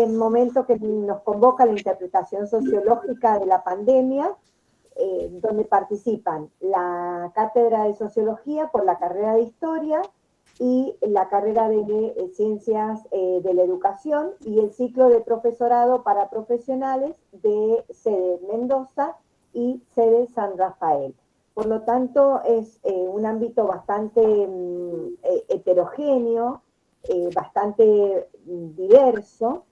momento que nos convoca la interpretación sociológica de la pandemia, donde participan la cátedra de sociología por la carrera de historia y la carrera de ciencias de la educación y el ciclo de profesorado para profesionales de sede Mendoza y sede San Rafael. Por lo tanto, es un ámbito bastante heterogéneo, bastante diverso,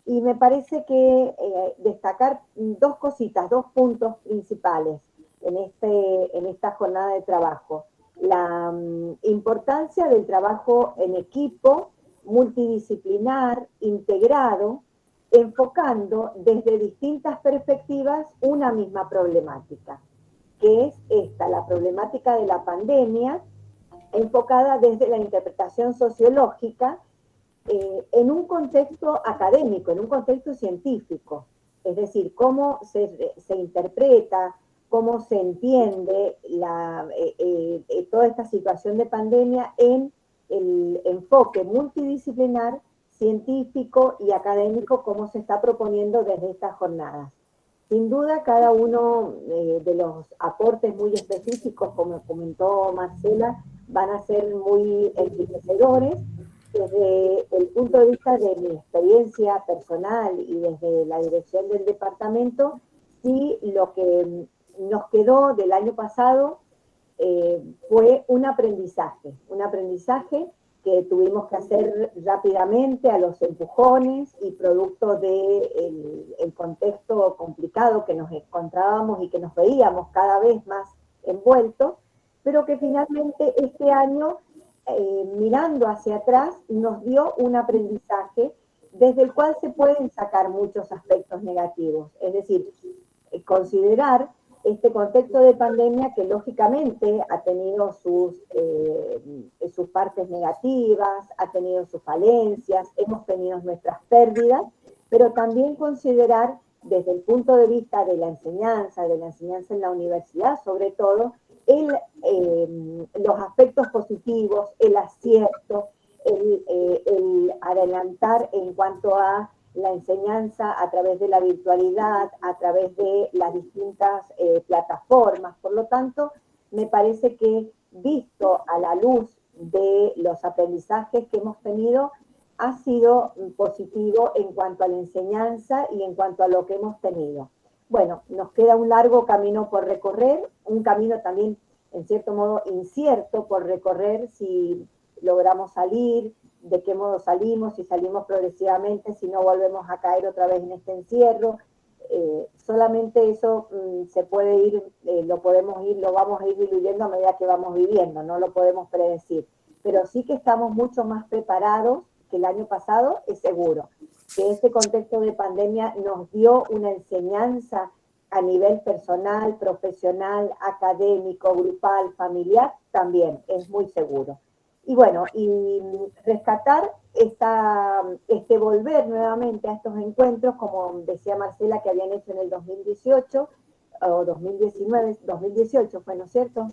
y me parece que destacar dos cositas, dos puntos principales en esta jornada de trabajo. La importancia del trabajo en equipo, multidisciplinar, integrado, enfocando desde distintas perspectivas una misma problemática, que es esta, la problemática de la pandemia, enfocada desde la interpretación sociológica, en un contexto académico, en un contexto científico. Es decir, cómo se interpreta, cómo se entiende toda esta situación de pandemia en el enfoque multidisciplinar, científico y académico, como se está proponiendo desde estas jornadas. Sin duda, cada uno de los aportes muy específicos, como comentó Marcela, van a ser muy enriquecedores. Desde el punto de vista de mi experiencia personal y desde la dirección del departamento, sí, lo que nos quedó del año pasado fue un aprendizaje que tuvimos que hacer rápidamente a los empujones y producto del contexto complicado que nos encontrábamos y que nos veíamos cada vez más envueltos, pero que finalmente este año, mirando hacia atrás, nos dio un aprendizaje desde el cual se pueden sacar muchos aspectos negativos. Es decir, considerar este contexto de pandemia que lógicamente ha tenido sus partes negativas, ha tenido sus falencias, hemos tenido nuestras pérdidas, pero también considerar desde el punto de vista de la enseñanza en la universidad, sobre todo, los aspectos positivos, el acierto, el adelantar en cuanto a la enseñanza a través de la virtualidad, a través de las distintas plataformas. Por lo tanto, me parece que visto a la luz de los aprendizajes que hemos tenido, ha sido positivo en cuanto a la enseñanza y en cuanto a lo que hemos tenido. Bueno, nos queda un largo camino por recorrer, un camino también, en cierto modo, incierto por recorrer si logramos salir, de qué modo salimos, si salimos progresivamente, si no volvemos a caer otra vez en este encierro. Solamente eso se puede ir, lo vamos a ir diluyendo a medida que vamos viviendo, no lo podemos predecir. Pero sí que estamos mucho más preparados que el año pasado, es seguro. Que este contexto de pandemia nos dio una enseñanza a nivel personal, profesional, académico, grupal, familiar, también es muy seguro. Y bueno, y rescatar este volver nuevamente a estos encuentros, como decía Marcela, que habían hecho en el 2018 o 2019, 2018 fue, ¿no es cierto?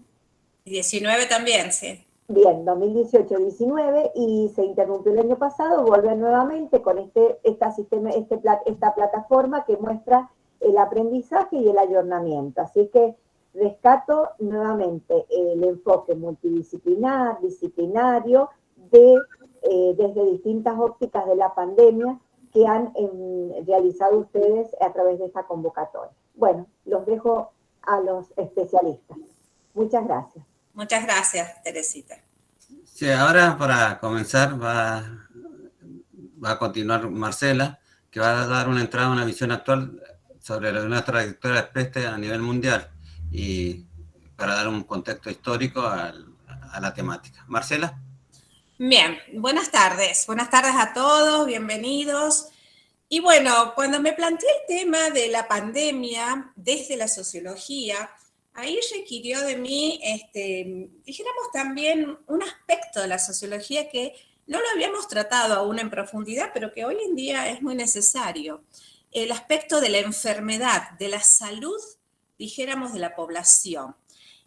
19 también, sí. Bien, 2018-19, y se interrumpió el año pasado, volver nuevamente con esta plataforma que muestra el aprendizaje y el ayornamiento. Así que rescato nuevamente el enfoque multidisciplinar, disciplinario, desde distintas ópticas de la pandemia que han realizado ustedes a través de esta convocatoria. Bueno, los dejo a los especialistas. Muchas gracias. Muchas gracias, Teresita. Sí, ahora para comenzar va a continuar Marcela, que va a dar una entrada a una visión actual sobre una trayectoria de Preste a nivel mundial y para dar un contexto histórico a la temática. Marcela. Bien, buenas tardes a todos, bienvenidos. Y bueno, cuando me planteé el tema de la pandemia desde la sociología, ahí requirió de mí, dijéramos también un aspecto de la sociología que no lo habíamos tratado aún en profundidad, pero que hoy en día es muy necesario. El aspecto de la enfermedad, de la salud, dijéramos, de la población.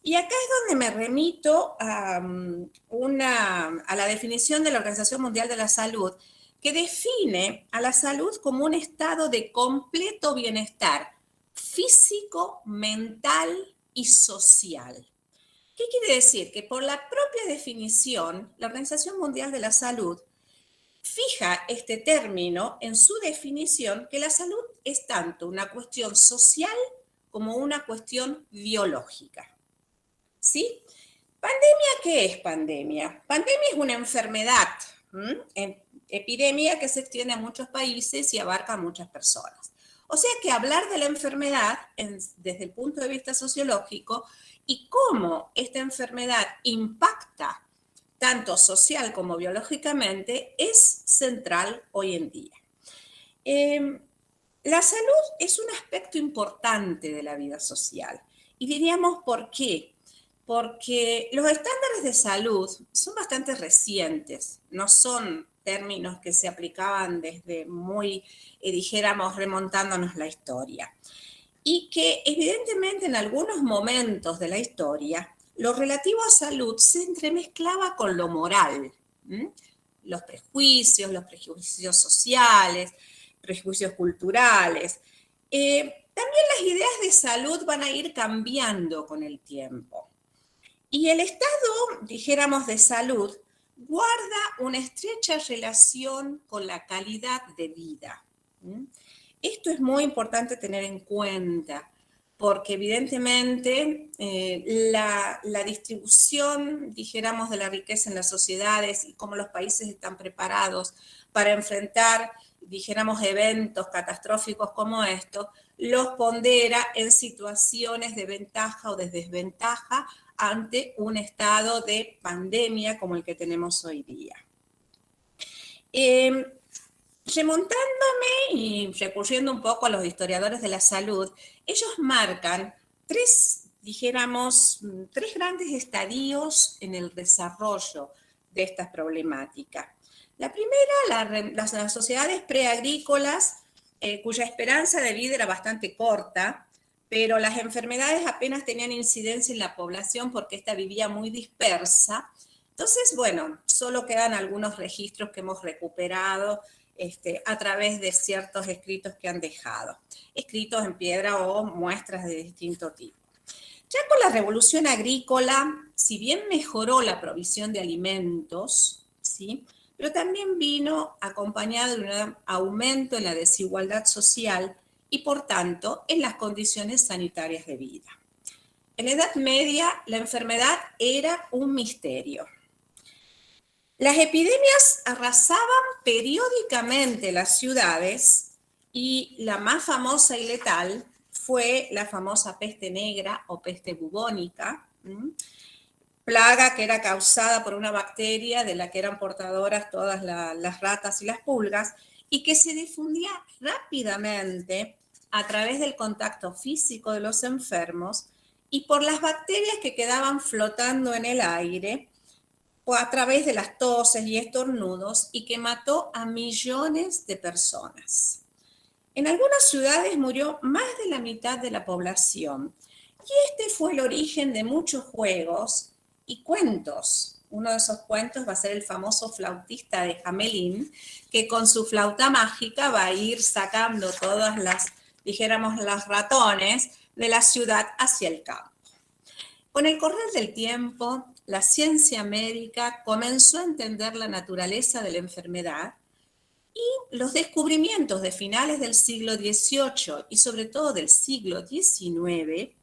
Y acá es donde me remito a la definición de la Organización Mundial de la Salud, que define a la salud como un estado de completo bienestar físico, mental y social. ¿Qué quiere decir? Que por la propia definición, la Organización Mundial de la Salud fija este término en su definición, que la salud es tanto una cuestión social como una cuestión biológica. ¿Sí? ¿Pandemia qué es pandemia? Pandemia es una enfermedad, epidemia que se extiende a muchos países y abarca a muchas personas. O sea que hablar de la enfermedad desde el punto de vista sociológico y cómo esta enfermedad impacta tanto social como biológicamente es central hoy en día. La salud es un aspecto importante de la vida social y diríamos ¿por qué? Porque los estándares de salud son bastante recientes, no son términos que se aplicaban desde muy, dijéramos, remontándonos la historia. Y que evidentemente en algunos momentos de la historia, lo relativo a salud se entremezclaba con lo moral. Los prejuicios sociales, prejuicios culturales. También las ideas de salud van a ir cambiando con el tiempo. Y el estado, dijéramos, de salud guarda una estrecha relación con la calidad de vida. Esto es muy importante tener en cuenta, porque evidentemente la distribución, dijéramos, de la riqueza en las sociedades y cómo los países están preparados para enfrentar, dijéramos, eventos catastróficos como estos, los pondera en situaciones de ventaja o de desventaja ante un estado de pandemia como el que tenemos hoy día. Remontándome y recurriendo un poco a los historiadores de la salud, ellos marcan tres grandes estadios en el desarrollo de esta problemática. La primera, las sociedades preagrícolas, cuya esperanza de vida era bastante corta, pero las enfermedades apenas tenían incidencia en la población porque ésta vivía muy dispersa. Entonces, bueno, solo quedan algunos registros que hemos recuperado a través de ciertos escritos que han dejado, escritos en piedra o muestras de distinto tipo. Ya con la revolución agrícola, si bien mejoró la provisión de alimentos, ¿sí?, pero también vino acompañado de un aumento en la desigualdad social y, por tanto, en las condiciones sanitarias de vida. En la Edad Media, la enfermedad era un misterio. Las epidemias arrasaban periódicamente las ciudades y la más famosa y letal fue la famosa peste negra o peste bubónica, plaga que era causada por una bacteria de la que eran portadoras todas las ratas y las pulgas y que se difundía rápidamente a través del contacto físico de los enfermos y por las bacterias que quedaban flotando en el aire o a través de las toses y estornudos y que mató a millones de personas. En algunas ciudades murió más de la mitad de la población y este fue el origen de muchos juegos y cuentos. Uno de esos cuentos va a ser el famoso flautista de Hamelin, que con su flauta mágica va a ir sacando todas las, dijéramos, los ratones de la ciudad hacia el campo. Con el correr del tiempo, la ciencia médica comenzó a entender la naturaleza de la enfermedad y los descubrimientos de finales del siglo XVIII y sobre todo del siglo XIX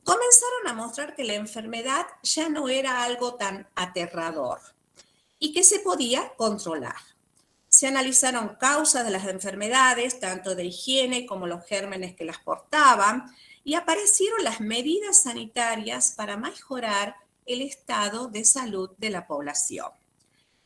comenzaron a mostrar que la enfermedad ya no era algo tan aterrador y que se podía controlar. Se analizaron causas de las enfermedades, tanto de higiene como los gérmenes que las portaban, y aparecieron las medidas sanitarias para mejorar el estado de salud de la población.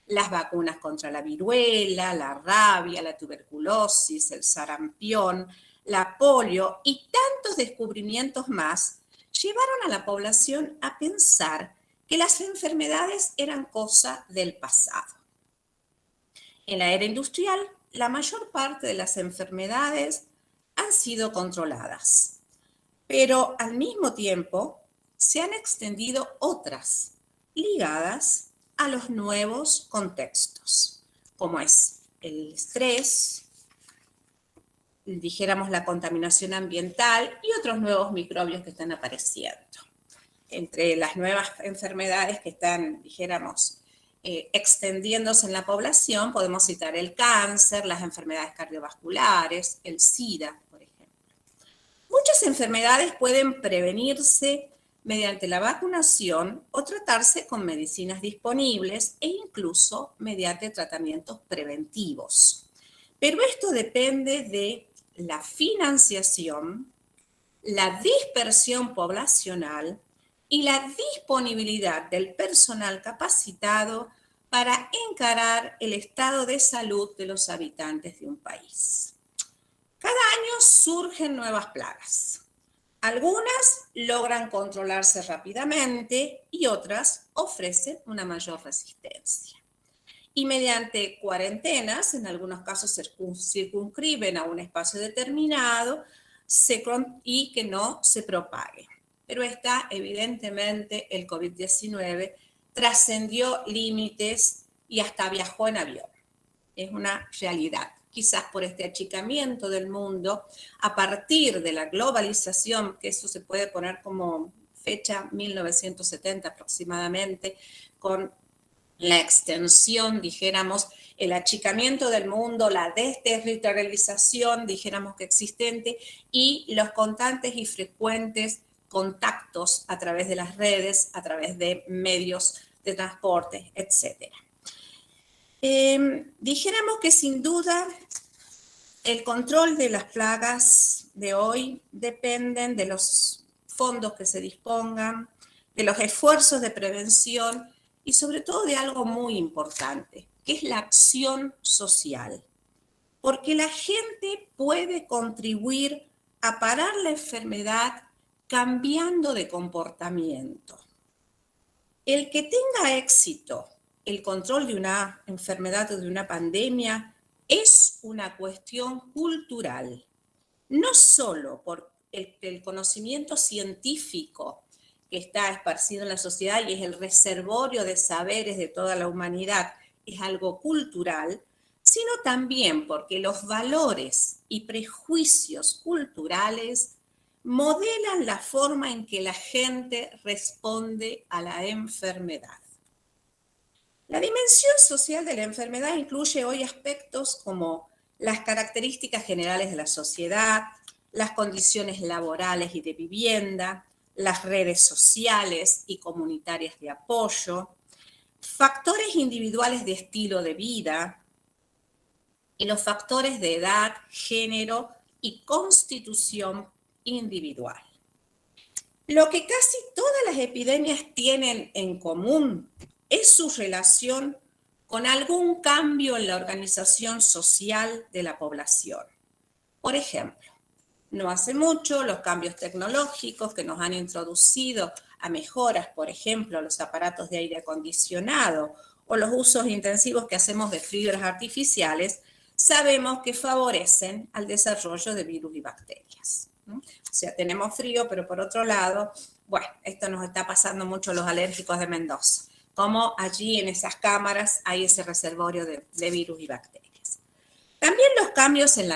Las vacunas contra la viruela, la rabia, la tuberculosis, el sarampión, la polio y tantos descubrimientos más llevaron a la población a pensar que las enfermedades eran cosa del pasado. En la era industrial, la mayor parte de las enfermedades han sido controladas, pero al mismo tiempo se han extendido otras ligadas a los nuevos contextos, como es el estrés, dijéramos la contaminación ambiental y otros nuevos microbios que están apareciendo. Entre las nuevas enfermedades que están, dijéramos, extendiéndose en la población, podemos citar el cáncer, las enfermedades cardiovasculares, el SIDA, por ejemplo. Muchas enfermedades pueden prevenirse mediante la vacunación o tratarse con medicinas disponibles e incluso mediante tratamientos preventivos. Pero esto depende de la financiación, la dispersión poblacional y la disponibilidad del personal capacitado para encarar el estado de salud de los habitantes de un país. Cada año surgen nuevas plagas. Algunas logran controlarse rápidamente y otras ofrecen una mayor resistencia. Y mediante cuarentenas, en algunos casos circunscriben a un espacio determinado y que no se propague. Pero evidentemente, el COVID-19 trascendió límites y hasta viajó en avión. Es una realidad. Quizás por este achicamiento del mundo, a partir de la globalización, que eso se puede poner como fecha 1970 aproximadamente, con la extensión, dijéramos, el achicamiento del mundo, la desterritorialización, dijéramos que existente, y los constantes y frecuentes contactos a través de las redes, a través de medios de transporte, etc. Dijéramos que sin duda el control de las plagas de hoy dependen de los fondos que se dispongan, de los esfuerzos de prevención y sobre todo de algo muy importante, que es la acción social. Porque la gente puede contribuir a parar la enfermedad cambiando de comportamiento. El que tenga éxito el control de una enfermedad o de una pandemia es una cuestión cultural, no solo por el conocimiento científico que está esparcido en la sociedad y es el reservorio de saberes de toda la humanidad, es algo cultural, sino también porque los valores y prejuicios culturales modelan la forma en que la gente responde a la enfermedad. La dimensión social de la enfermedad incluye hoy aspectos como las características generales de la sociedad, las condiciones laborales y de vivienda, las redes sociales y comunitarias de apoyo, factores individuales de estilo de vida y los factores de edad, género y constitución individual. Lo que casi todas las epidemias tienen en común es su relación con algún cambio en la organización social de la población. Por ejemplo, no hace mucho los cambios tecnológicos que nos han introducido a mejoras, por ejemplo, los aparatos de aire acondicionado o los usos intensivos que hacemos de fibras artificiales, sabemos que favorecen al desarrollo de virus y bacterias. O sea, tenemos frío, pero por otro lado, bueno, esto nos está pasando mucho a los alérgicos de Mendoza, como allí en esas cámaras hay ese reservorio de virus y bacterias. También los cambios en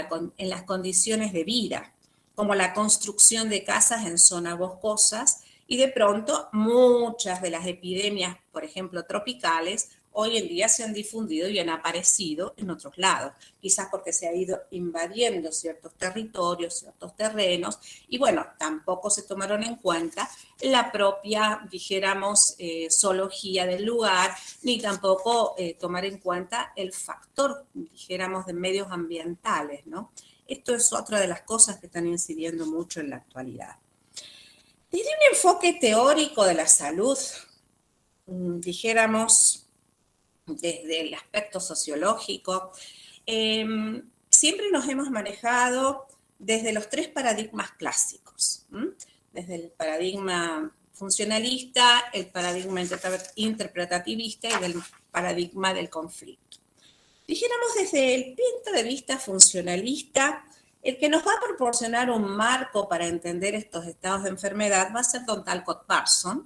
las condiciones de vida, como la construcción de casas en zonas boscosas y de pronto muchas de las epidemias, por ejemplo, tropicales, hoy en día se han difundido y han aparecido en otros lados, quizás porque se ha ido invadiendo ciertos territorios, ciertos terrenos, y bueno, tampoco se tomaron en cuenta la propia, dijéramos, zoología del lugar, ni tampoco tomar en cuenta el factor, dijéramos, de medios ambientales, ¿no? Esto es otra de las cosas que están incidiendo mucho en la actualidad. Desde un enfoque teórico de la salud, dijéramos, desde el aspecto sociológico, siempre nos hemos manejado desde los tres paradigmas clásicos, desde el paradigma funcionalista, el paradigma interpretativista y el paradigma del conflicto. Dijéramos desde el punto de vista funcionalista, el que nos va a proporcionar un marco para entender estos estados de enfermedad va a ser don Talcott Parsons,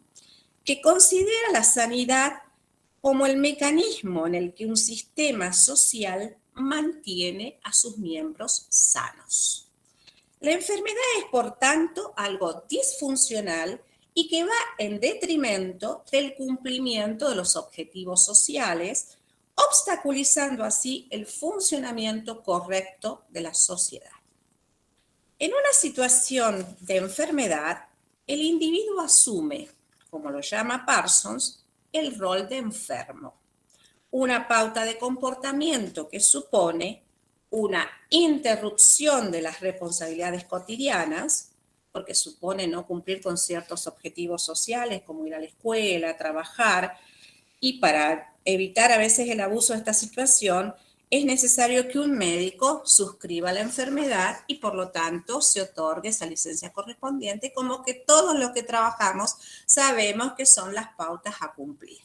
que considera la sanidad como el mecanismo en el que un sistema social mantiene a sus miembros sanos. La enfermedad es, por tanto, algo disfuncional y que va en detrimento del cumplimiento de los objetivos sociales, obstaculizando así el funcionamiento correcto de la sociedad. En una situación de enfermedad, el individuo asume, como lo llama Parsons, el rol de enfermo, una pauta de comportamiento que supone una interrupción de las responsabilidades cotidianas, porque supone no cumplir con ciertos objetivos sociales, como ir a la escuela, trabajar, y para evitar a veces el abuso de esta situación, es necesario que un médico suscriba la enfermedad y por lo tanto se otorgue esa licencia correspondiente, como que todos los que trabajamos sabemos que son las pautas a cumplir.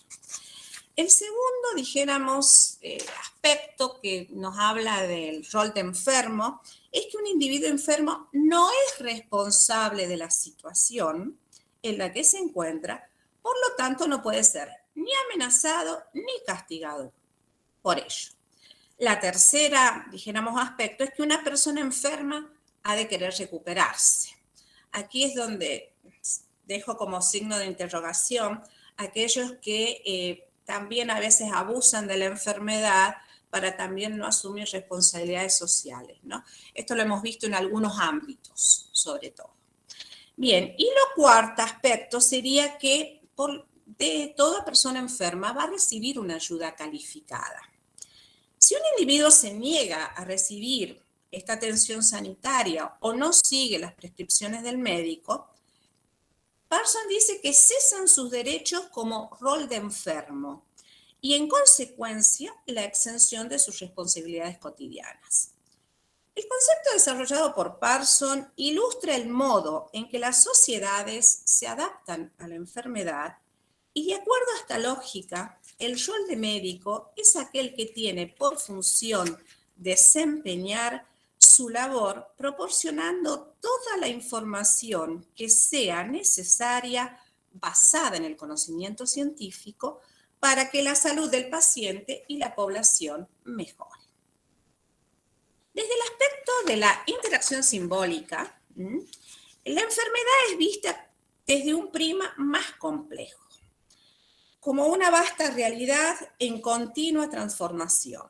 El segundo, dijéramos, aspecto que nos habla del rol de enfermo es que un individuo enfermo no es responsable de la situación en la que se encuentra, por lo tanto no puede ser ni amenazado ni castigado por ello. La tercera, dijéramos, aspecto es que una persona enferma ha de querer recuperarse. Aquí es donde dejo como signo de interrogación aquellos que también a veces abusan de la enfermedad para también no asumir responsabilidades sociales, ¿no? Esto lo hemos visto en algunos ámbitos, sobre todo. Bien, y lo cuarto aspecto sería que de toda persona enferma va a recibir una ayuda calificada. Si un individuo se niega a recibir esta atención sanitaria o no sigue las prescripciones del médico, Parsons dice que cesan sus derechos como rol de enfermo y, en consecuencia, la exención de sus responsabilidades cotidianas. El concepto desarrollado por Parsons ilustra el modo en que las sociedades se adaptan a la enfermedad y, de acuerdo a esta lógica, el rol de médico es aquel que tiene por función desempeñar su labor proporcionando toda la información que sea necesaria basada en el conocimiento científico para que la salud del paciente y la población mejore. Desde el aspecto de la interacción simbólica, la enfermedad es vista desde un prisma más complejo, como una vasta realidad en continua transformación.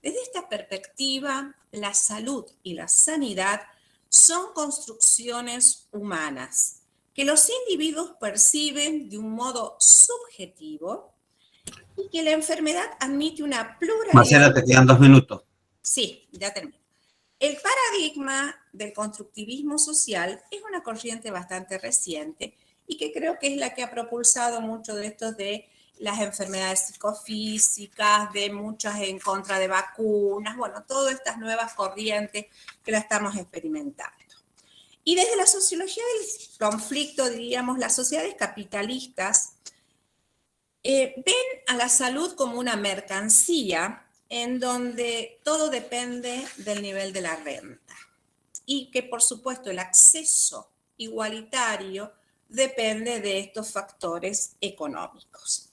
Desde esta perspectiva, la salud y la sanidad son construcciones humanas que los individuos perciben de un modo subjetivo y que la enfermedad admite una pluralidad. Marcela, te quedan 2 minutos. Sí, ya termino. El paradigma del constructivismo social es una corriente bastante reciente y que creo que es la que ha propulsado mucho de esto de las enfermedades psicofísicas, de muchas en contra de vacunas, bueno, todas estas nuevas corrientes que la estamos experimentando. Y desde la sociología del conflicto, diríamos, las sociedades capitalistas ven a la salud como una mercancía en donde todo depende del nivel de la renta y que, por supuesto, el acceso igualitario depende de estos factores económicos.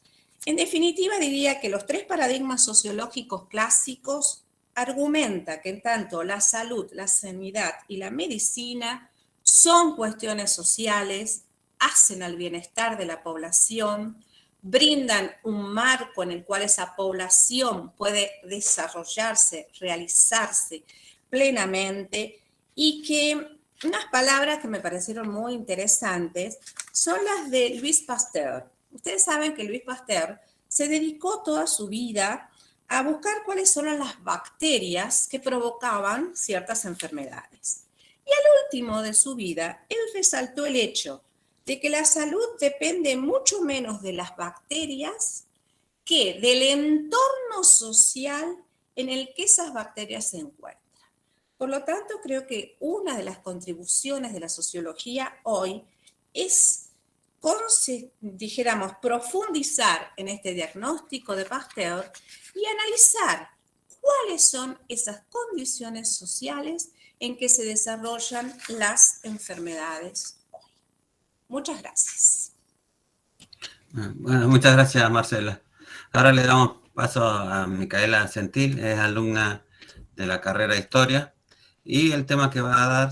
En definitiva, diría que los 3 paradigmas sociológicos clásicos argumentan que en tanto la salud, la sanidad y la medicina son cuestiones sociales, hacen al bienestar de la población, brindan un marco en el cual esa población puede desarrollarse, realizarse plenamente y que unas palabras que me parecieron muy interesantes son las de Louis Pasteur. Ustedes saben que Louis Pasteur se dedicó toda su vida a buscar cuáles son las bacterias que provocaban ciertas enfermedades. Y al último de su vida, él resaltó el hecho de que la salud depende mucho menos de las bacterias que del entorno social en el que esas bacterias se encuentran. Por lo tanto, creo que una de las contribuciones de la sociología hoy es, dijéramos, profundizar en este diagnóstico de Pasteur y analizar cuáles son esas condiciones sociales en que se desarrollan las enfermedades hoy. Muchas gracias. Bueno, muchas gracias, Marcela. Ahora le damos paso a Micaela Centil, es alumna de la carrera de Historia, y el tema que va a dar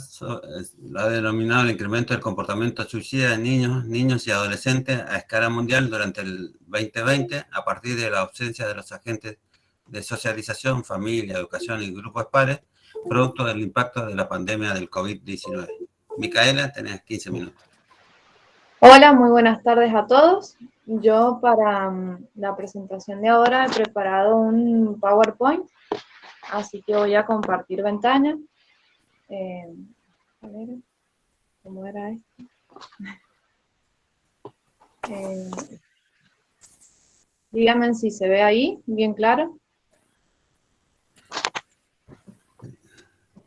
lo ha denominado el incremento del comportamiento suicida de niños y adolescentes a escala mundial durante el 2020, a partir de la ausencia de los agentes de socialización, familia, educación y grupos pares, producto del impacto de la pandemia del COVID-19. Micaela, tenés 15 minutos. Hola, muy buenas tardes a todos. Yo para la presentación de ahora he preparado un PowerPoint, así que voy a compartir ventana. A ver, ¿cómo era esto? Díganme si se ve ahí, bien claro.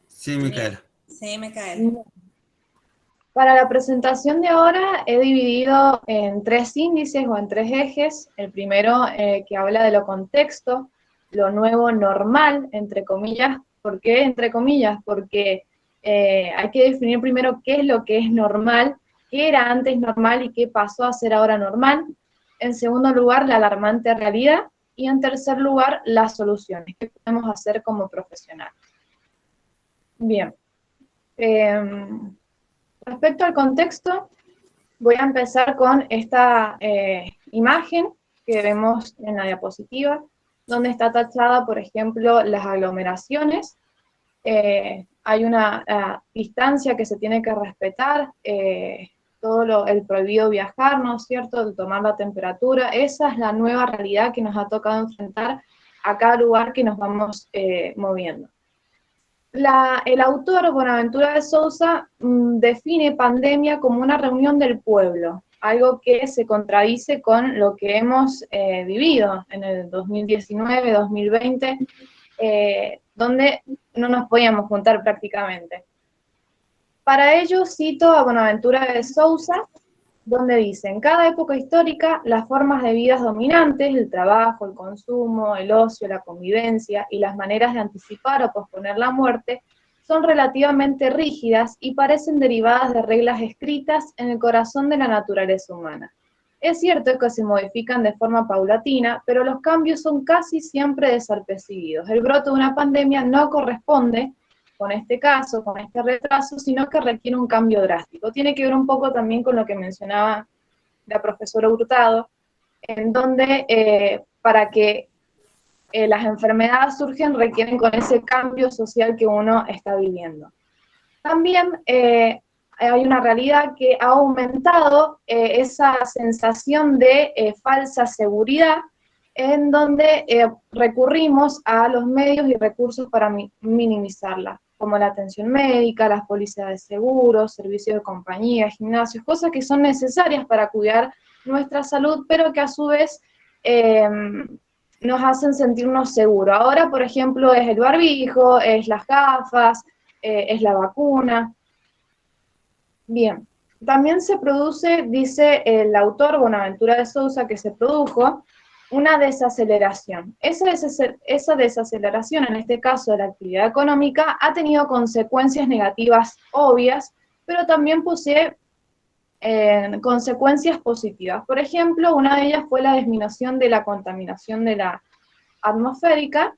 Sí, Micaela. Sí, Micaela. Para la presentación de ahora he dividido en 3 índices o en 3 ejes. El primero que habla de lo contexto, lo nuevo normal, entre comillas. ¿Por qué entre comillas? Porque hay que definir primero qué es lo que es normal, qué era antes normal y qué pasó a ser ahora normal. En segundo lugar, la alarmante realidad. Y en tercer lugar, las soluciones, qué podemos hacer como profesionales. Bien. Respecto al contexto, voy a empezar con esta imagen que vemos en la diapositiva, donde está tachada, por ejemplo, las aglomeraciones. Hay una distancia que se tiene que respetar, todo el prohibido viajar, ¿no es cierto?, el tomar la temperatura. Esa es la nueva realidad que nos ha tocado enfrentar a cada lugar que nos vamos moviendo. El autor, Bonaventura de Sousa, define pandemia como una reunión del pueblo, algo que se contradice con lo que hemos vivido en el 2019, 2020, donde no nos podíamos juntar prácticamente. Para ello cito a Bonaventura de Sousa, donde dice: en cada época histórica, las formas de vida dominantes, el trabajo, el consumo, el ocio, la convivencia y las maneras de anticipar o posponer la muerte son relativamente rígidas y parecen derivadas de reglas escritas en el corazón de la naturaleza humana. Es cierto que se modifican de forma paulatina, pero los cambios son casi siempre desapercibidos. El brote de una pandemia no corresponde con este caso, con este retraso, sino que requiere un cambio drástico. Tiene que ver un poco también con lo que mencionaba la profesora Hurtado, en donde para que las enfermedades surgen requieren con ese cambio social que uno está viviendo. También hay una realidad que ha aumentado esa sensación de falsa seguridad, en donde recurrimos a los medios y recursos para minimizarla, como la atención médica, las pólizas de seguros, servicios de compañía, gimnasios, cosas que son necesarias para cuidar nuestra salud, pero que a su vez nos hacen sentirnos seguros. Ahora, por ejemplo, es el barbijo, es las gafas, es la vacuna. Bien, también se produce, dice el autor Bonaventura de Sousa, que se produjo una desaceleración. Esa desaceleración, en este caso de la actividad económica, ha tenido consecuencias negativas obvias, pero también posee consecuencias positivas. Por ejemplo, una de ellas fue la disminución de la contaminación de la atmosférica,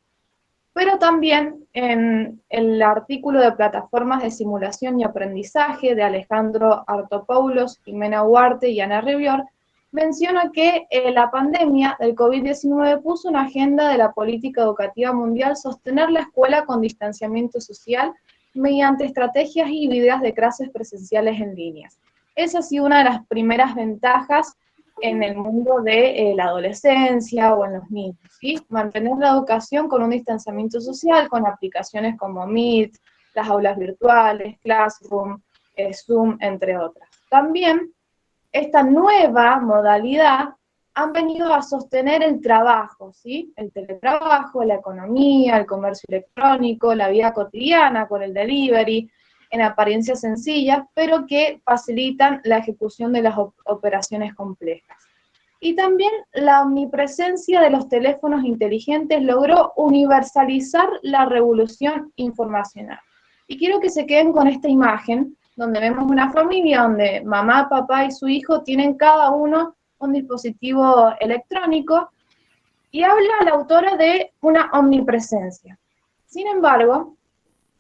pero también en el artículo de plataformas de simulación y aprendizaje de Alejandro Artopoulos, Jimena Huarte y Ana Rivior, menciona que la pandemia del COVID-19 puso en agenda de la política educativa mundial sostener la escuela con distanciamiento social mediante estrategias híbridas de clases presenciales en línea. Esa ha sido una de las primeras ventajas en el mundo de la adolescencia o en los niños, ¿sí? Mantener la educación con un distanciamiento social, con aplicaciones como Meet, las aulas virtuales, Classroom, Zoom, entre otras. También esta nueva modalidad han venido a sostener el trabajo, ¿sí? El teletrabajo, la economía, el comercio electrónico, la vida cotidiana con el delivery, en apariencia sencillas, pero que facilitan la ejecución de las operaciones complejas. Y también la omnipresencia de los teléfonos inteligentes logró universalizar la revolución informacional. Y quiero que se queden con esta imagen, donde vemos una familia donde mamá, papá y su hijo tienen cada uno un dispositivo electrónico, y habla la autora de una omnipresencia. Sin embargo,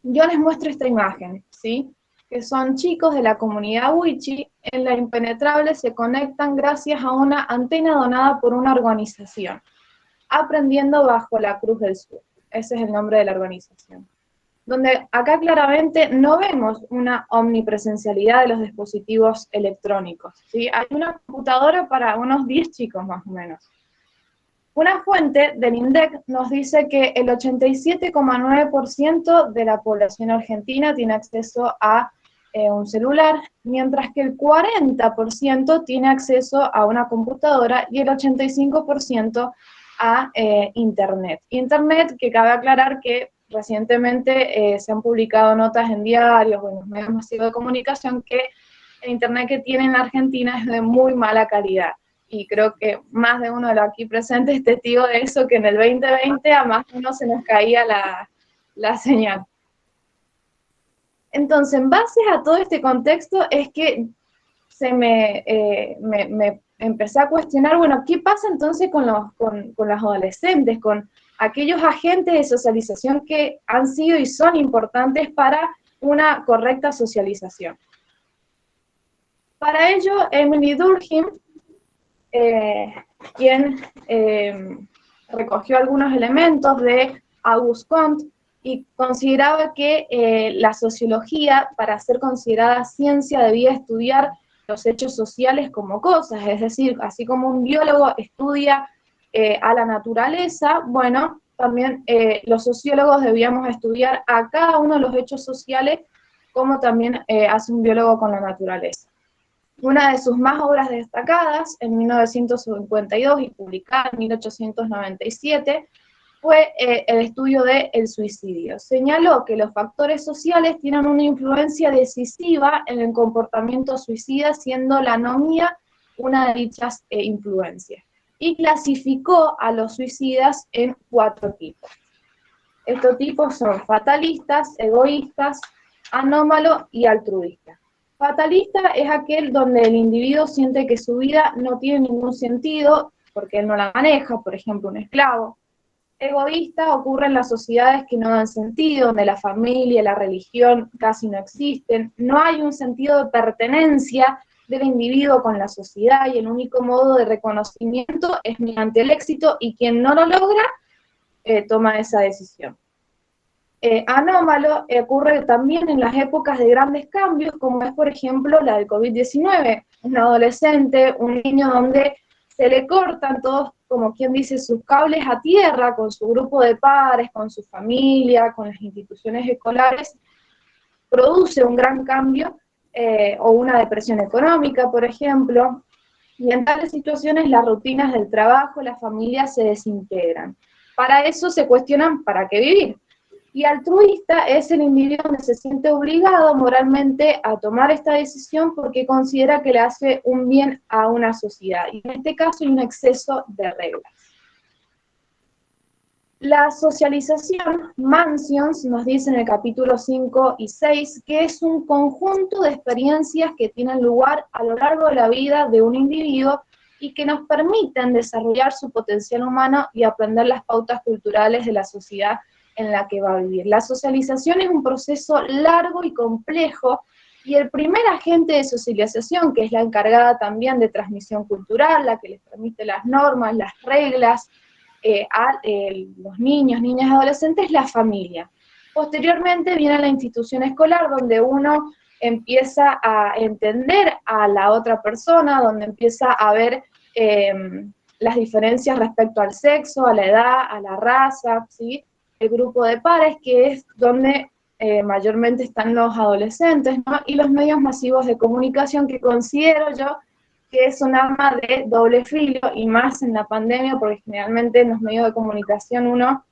yo les muestro esta imagen, ¿sí? Que son chicos de la comunidad Wichí. En la Impenetrable se conectan gracias a una antena donada por una organización, Aprendiendo Bajo la Cruz del Sur. Ese es el nombre de la organización. Donde acá claramente no vemos una omnipresencialidad de los dispositivos electrónicos, ¿sí? Hay una computadora para unos 10 chicos más o menos. Una fuente del INDEC nos dice que el 87,9% de la población argentina tiene acceso a un celular, mientras que el 40% tiene acceso a una computadora y el 85% a Internet. Internet, que cabe aclarar que recientemente se han publicado notas en diarios o en los medios masivos de comunicación que el Internet que tiene en la Argentina es de muy mala calidad. Y creo que más de uno de los aquí presentes es testigo de eso, que en el 2020 a más de uno se nos caía la señal. Entonces, en base a todo este contexto, es que me empecé a cuestionar, bueno, ¿qué pasa entonces con los adolescentes, con aquellos agentes de socialización que han sido y son importantes para una correcta socialización? Para ello, Emily Durkheim, quien recogió algunos elementos de Auguste Comte y consideraba que la sociología, para ser considerada ciencia, debía estudiar los hechos sociales como cosas, es decir, así como un biólogo estudia a la naturaleza, bueno, también los sociólogos debíamos estudiar a cada uno de los hechos sociales como también hace un biólogo con la naturaleza. Una de sus más obras destacadas, en 1952 y publicada en 1897, fue el estudio del suicidio. Señaló que los factores sociales tienen una influencia decisiva en el comportamiento suicida, siendo la anomía una de dichas influencias. Y clasificó a los suicidas en 4 tipos. Estos tipos son fatalistas, egoístas, anómalo y altruista. Fatalista es aquel donde el individuo siente que su vida no tiene ningún sentido porque él no la maneja, por ejemplo, un esclavo. Egoísta ocurre en las sociedades que no dan sentido, donde la familia, la religión casi no existen, no hay un sentido de pertenencia del individuo con la sociedad y el único modo de reconocimiento es mediante el éxito y quien no lo logra toma esa decisión. Anómalo ocurre también en las épocas de grandes cambios, como es por ejemplo la del COVID-19, un adolescente, un niño donde se le cortan todos, como quien dice, sus cables a tierra con su grupo de pares, con su familia, con las instituciones escolares, produce un gran cambio o una depresión económica, por ejemplo, y en tales situaciones las rutinas del trabajo, la familia se desintegran. Para eso se cuestionan ¿para qué vivir? Y altruista es el individuo que se siente obligado moralmente a tomar esta decisión porque considera que le hace un bien a una sociedad. Y en este caso hay un exceso de reglas. La socialización, Mansions, nos dice en el capítulo 5 y 6, que es un conjunto de experiencias que tienen lugar a lo largo de la vida de un individuo y que nos permiten desarrollar su potencial humano y aprender las pautas culturales de la sociedad en la que va a vivir. La socialización es un proceso largo y complejo, y el primer agente de socialización, que es la encargada también de transmisión cultural, la que les permite las normas, las reglas a los niños, niñas y adolescentes, es la familia. Posteriormente viene la institución escolar, donde uno empieza a entender a la otra persona, donde empieza a ver las diferencias respecto al sexo, a la edad, a la raza, ¿sí? El grupo de pares, que es donde mayormente están los adolescentes, ¿no? Y los medios masivos de comunicación, que considero yo que es un arma de doble filo, y más en la pandemia, porque generalmente en los medios de comunicación uno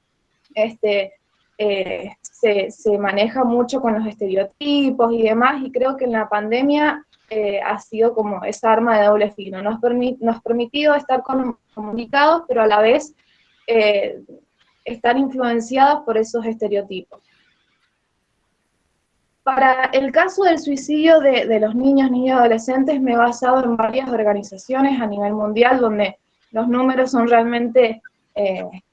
se maneja mucho con los estereotipos y demás, y creo que en la pandemia ha sido como esa arma de doble filo. Nos ha permitido estar comunicados, pero a la vez estar influenciados por esos estereotipos. Para el caso del suicidio de los niños y adolescentes me he basado en varias organizaciones a nivel mundial donde los números son realmente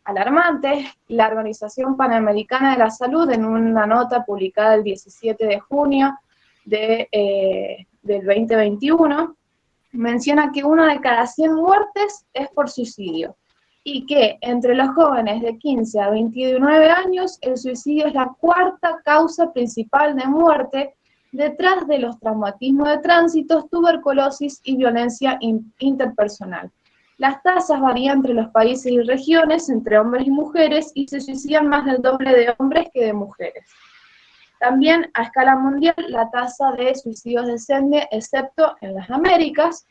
alarmantes. La Organización Panamericana de la Salud, en una nota publicada el 17 de junio del 2021, menciona que 1 de cada 100 muertes es por suicidio, y que entre los jóvenes de 15 a 29 años el suicidio es la cuarta causa principal de muerte, detrás de los traumatismos de tránsito, tuberculosis y violencia interpersonal. Las tasas varían entre los países y regiones, entre hombres y mujeres, y se suicidan más del doble de hombres que de mujeres. También, a escala mundial, la tasa de suicidios desciende, excepto en las Américas.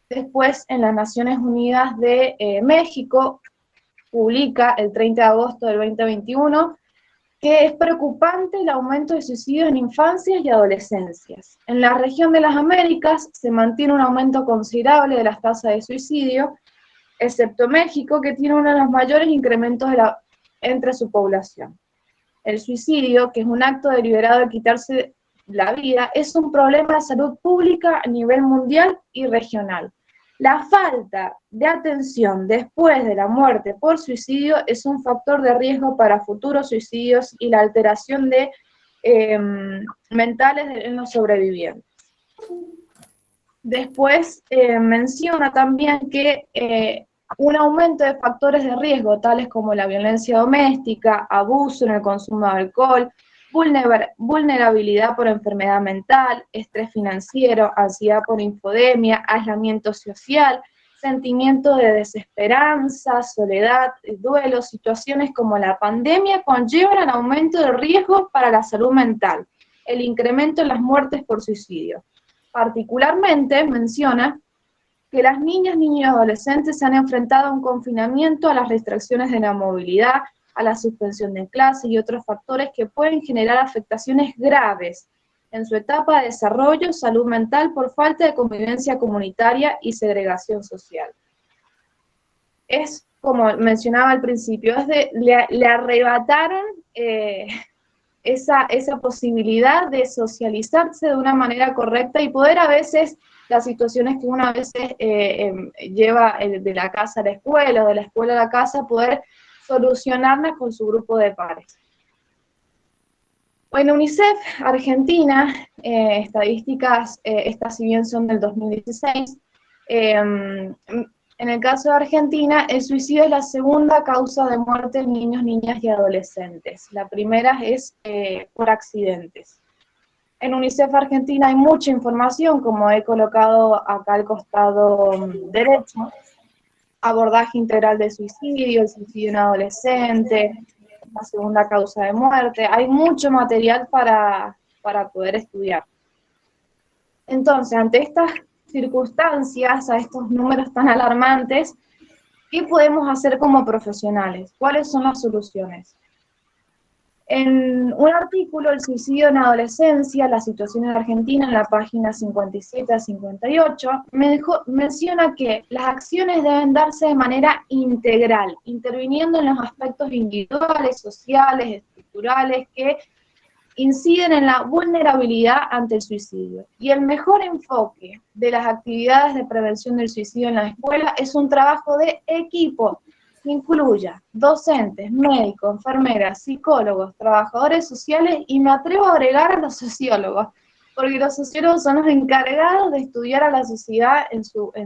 Después, en las Naciones Unidas de México, publica el 30 de agosto del 2021 que es preocupante el aumento de suicidios en infancias y adolescencias. En la región de las Américas se mantiene un aumento considerable de las tasas de suicidio, excepto México, que tiene uno de los mayores incrementos entre su población. El suicidio, que es un acto deliberado de quitarse la vida, es un problema de salud pública a nivel mundial y regional. La falta de atención después de la muerte por suicidio es un factor de riesgo para futuros suicidios y la alteración de mentales en los sobrevivientes. Después menciona también que un aumento de factores de riesgo, tales como la violencia doméstica, abuso en el consumo de alcohol, vulnerabilidad por enfermedad mental, estrés financiero, ansiedad por infodemia, aislamiento social, sentimiento de desesperanza, soledad, duelo, situaciones como la pandemia conllevan al aumento del riesgo para la salud mental, el incremento en las muertes por suicidio. Particularmente menciona que las niñas, niños y adolescentes se han enfrentado a un confinamiento, a las restricciones de la movilidad, a la suspensión de clase y otros factores que pueden generar afectaciones graves en su etapa de desarrollo, salud mental por falta de convivencia comunitaria y segregación social. Es, como mencionaba al principio, le arrebataron esa posibilidad de socializarse de una manera correcta y poder a veces, las situaciones que uno a veces lleva de la casa a la escuela, o de la escuela a la casa, poder solucionarlas con su grupo de pares. En UNICEF Argentina, estadísticas, estas si bien son del 2016, en el caso de Argentina, el suicidio es la segunda causa de muerte en niños, niñas y adolescentes. La primera es por accidentes. En UNICEF Argentina hay mucha información, como he colocado acá al costado derecho: abordaje integral de suicidio, el suicidio en adolescente, la segunda causa de muerte. Hay mucho material para poder estudiar. Entonces, ante estas circunstancias, a estos números tan alarmantes, ¿qué podemos hacer como profesionales? ¿Cuáles son las soluciones? En un artículo, El suicidio en adolescencia, la situación en Argentina, en la página 57 a 58, menciona que las acciones deben darse de manera integral, interviniendo en los aspectos individuales, sociales, estructurales, que inciden en la vulnerabilidad ante el suicidio. Y el mejor enfoque de las actividades de prevención del suicidio en la escuela es un trabajo de equipo, que incluya docentes, médicos, enfermeras, psicólogos, trabajadores sociales, y me atrevo a agregar a los sociólogos, porque los sociólogos son los encargados de estudiar a la sociedad en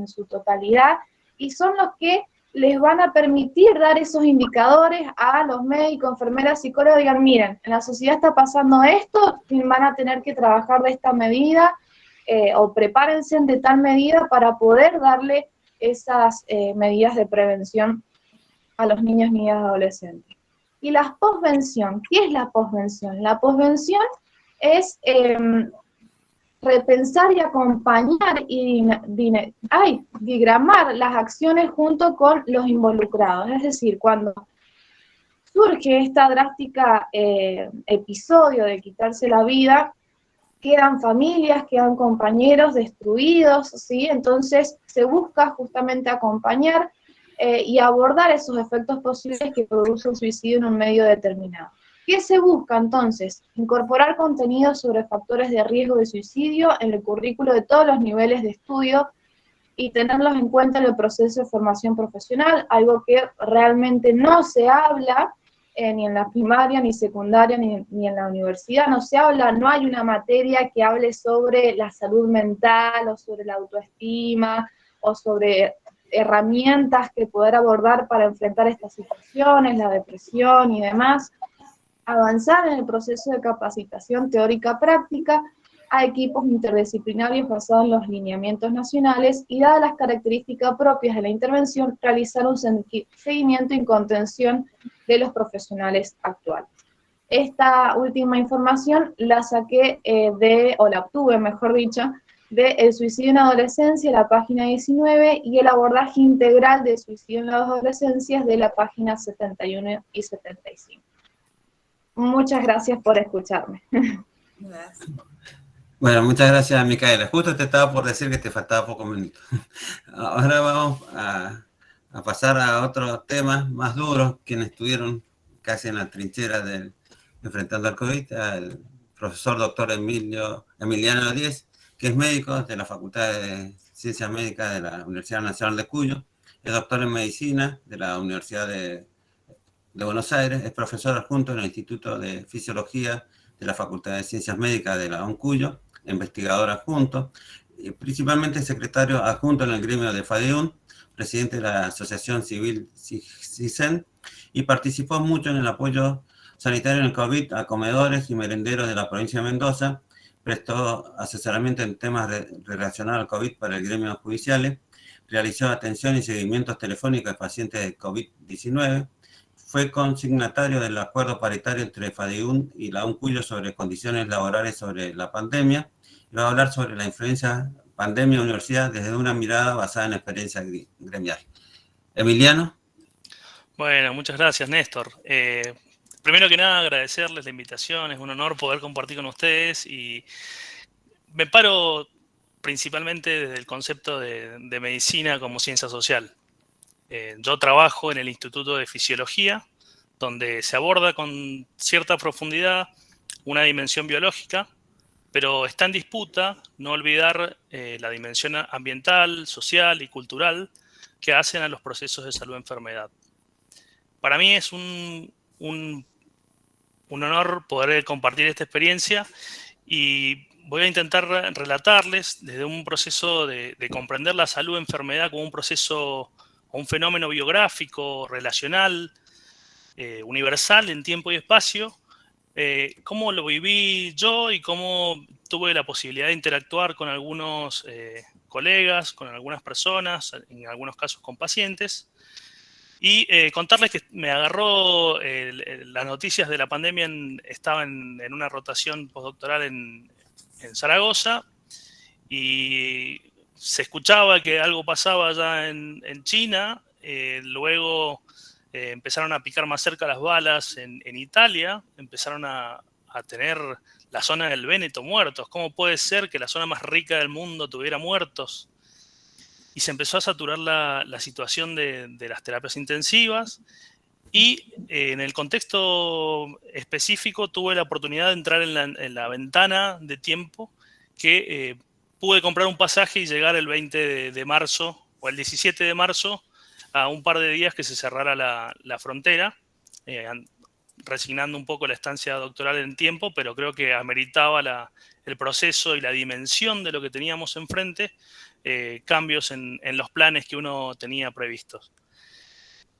su totalidad, y son los que les van a permitir dar esos indicadores a los médicos, enfermeras, psicólogos, digan, miren, en la sociedad está pasando esto, van a tener que trabajar de esta medida, o prepárense de tal medida para poder darle esas medidas de prevención a los niños, niñas y adolescentes. Y la posvención, ¿qué es la posvención? La posvención es repensar y acompañar y diagramar las acciones junto con los involucrados. Es decir, cuando surge esta drástica episodio de quitarse la vida, quedan familias, quedan compañeros destruidos, ¿sí? Entonces se busca justamente acompañar y abordar esos efectos posibles que produce un suicidio en un medio determinado. ¿Qué se busca entonces? Incorporar contenidos sobre factores de riesgo de suicidio en el currículo de todos los niveles de estudio y tenerlos en cuenta en el proceso de formación profesional, algo que realmente no se habla ni en la primaria, ni secundaria, ni en la universidad, no se habla, no hay una materia que hable sobre la salud mental o sobre la autoestima o sobre herramientas que poder abordar para enfrentar estas situaciones, la depresión y demás. Avanzar en el proceso de capacitación teórica práctica a equipos interdisciplinarios basados en los lineamientos nacionales y, dadas las características propias de la intervención, realizar un seguimiento y contención de los profesionales actuales. Esta última información la saqué la obtuve, mejor dicho, de El suicidio en la adolescencia, la página 19, y el abordaje integral del suicidio en las adolescencias de la página 71 y 75. Muchas gracias por escucharme. Gracias. Bueno, muchas gracias, Micaela. Justo te estaba por decir que te faltaba pocos minutos. Ahora vamos a pasar a otros temas más duros, quienes estuvieron casi en la trinchera enfrentando al COVID, al profesor doctor Emiliano Díez, que es médico de la Facultad de Ciencias Médicas de la Universidad Nacional de Cuyo, es doctor en Medicina de la Universidad de Buenos Aires, es profesor adjunto en el Instituto de Fisiología de la Facultad de Ciencias Médicas de la Cuyo, investigador adjunto, y principalmente secretario adjunto en el gremio de FADEUN, presidente de la Asociación Civil CISEN, y participó mucho en el apoyo sanitario en el COVID a comedores y merenderos de la provincia de Mendoza, prestó asesoramiento en temas relacionados al COVID para el gremio judicial, realizó atención y seguimientos telefónicos de pacientes de COVID-19, fue consignatario del acuerdo paritario entre FADEUN y la Cuyo sobre condiciones laborales sobre la pandemia, y va a hablar sobre la influencia pandemia-universidad desde una mirada basada en la experiencia gremial. Emiliano. Bueno, muchas gracias, Néstor. Primero que nada, agradecerles la invitación, es un honor poder compartir con ustedes, y me paro principalmente desde el concepto de medicina como ciencia social. Yo trabajo en el Instituto de Fisiología, donde se aborda con cierta profundidad una dimensión biológica, pero está en disputa no olvidar la dimensión ambiental, social y cultural que hacen a los procesos de salud-enfermedad. Para mí es un honor poder compartir esta experiencia, y voy a intentar relatarles desde un proceso de comprender la salud-enfermedad como un proceso o un fenómeno biográfico, relacional, universal en tiempo y espacio, cómo lo viví yo y cómo tuve la posibilidad de interactuar con algunos colegas, con algunas personas, en algunos casos con pacientes, y contarles que me agarró las noticias de la pandemia, estaba en una rotación postdoctoral en Zaragoza, y se escuchaba que algo pasaba allá en China, luego empezaron a picar más cerca las balas en Italia, empezaron a tener la zona del Véneto muertos. ¿Cómo puede ser que la zona más rica del mundo tuviera muertos? Y se empezó a saturar la situación de las terapias intensivas, y en el contexto específico tuve la oportunidad de entrar en la ventana de tiempo que pude comprar un pasaje y llegar el 20 de marzo o el 17 de marzo, a un par de días que se cerrara la frontera, resignando un poco la estancia doctoral en tiempo, pero creo que ameritaba el proceso y la dimensión de lo que teníamos enfrente, cambios en los planes que uno tenía previstos.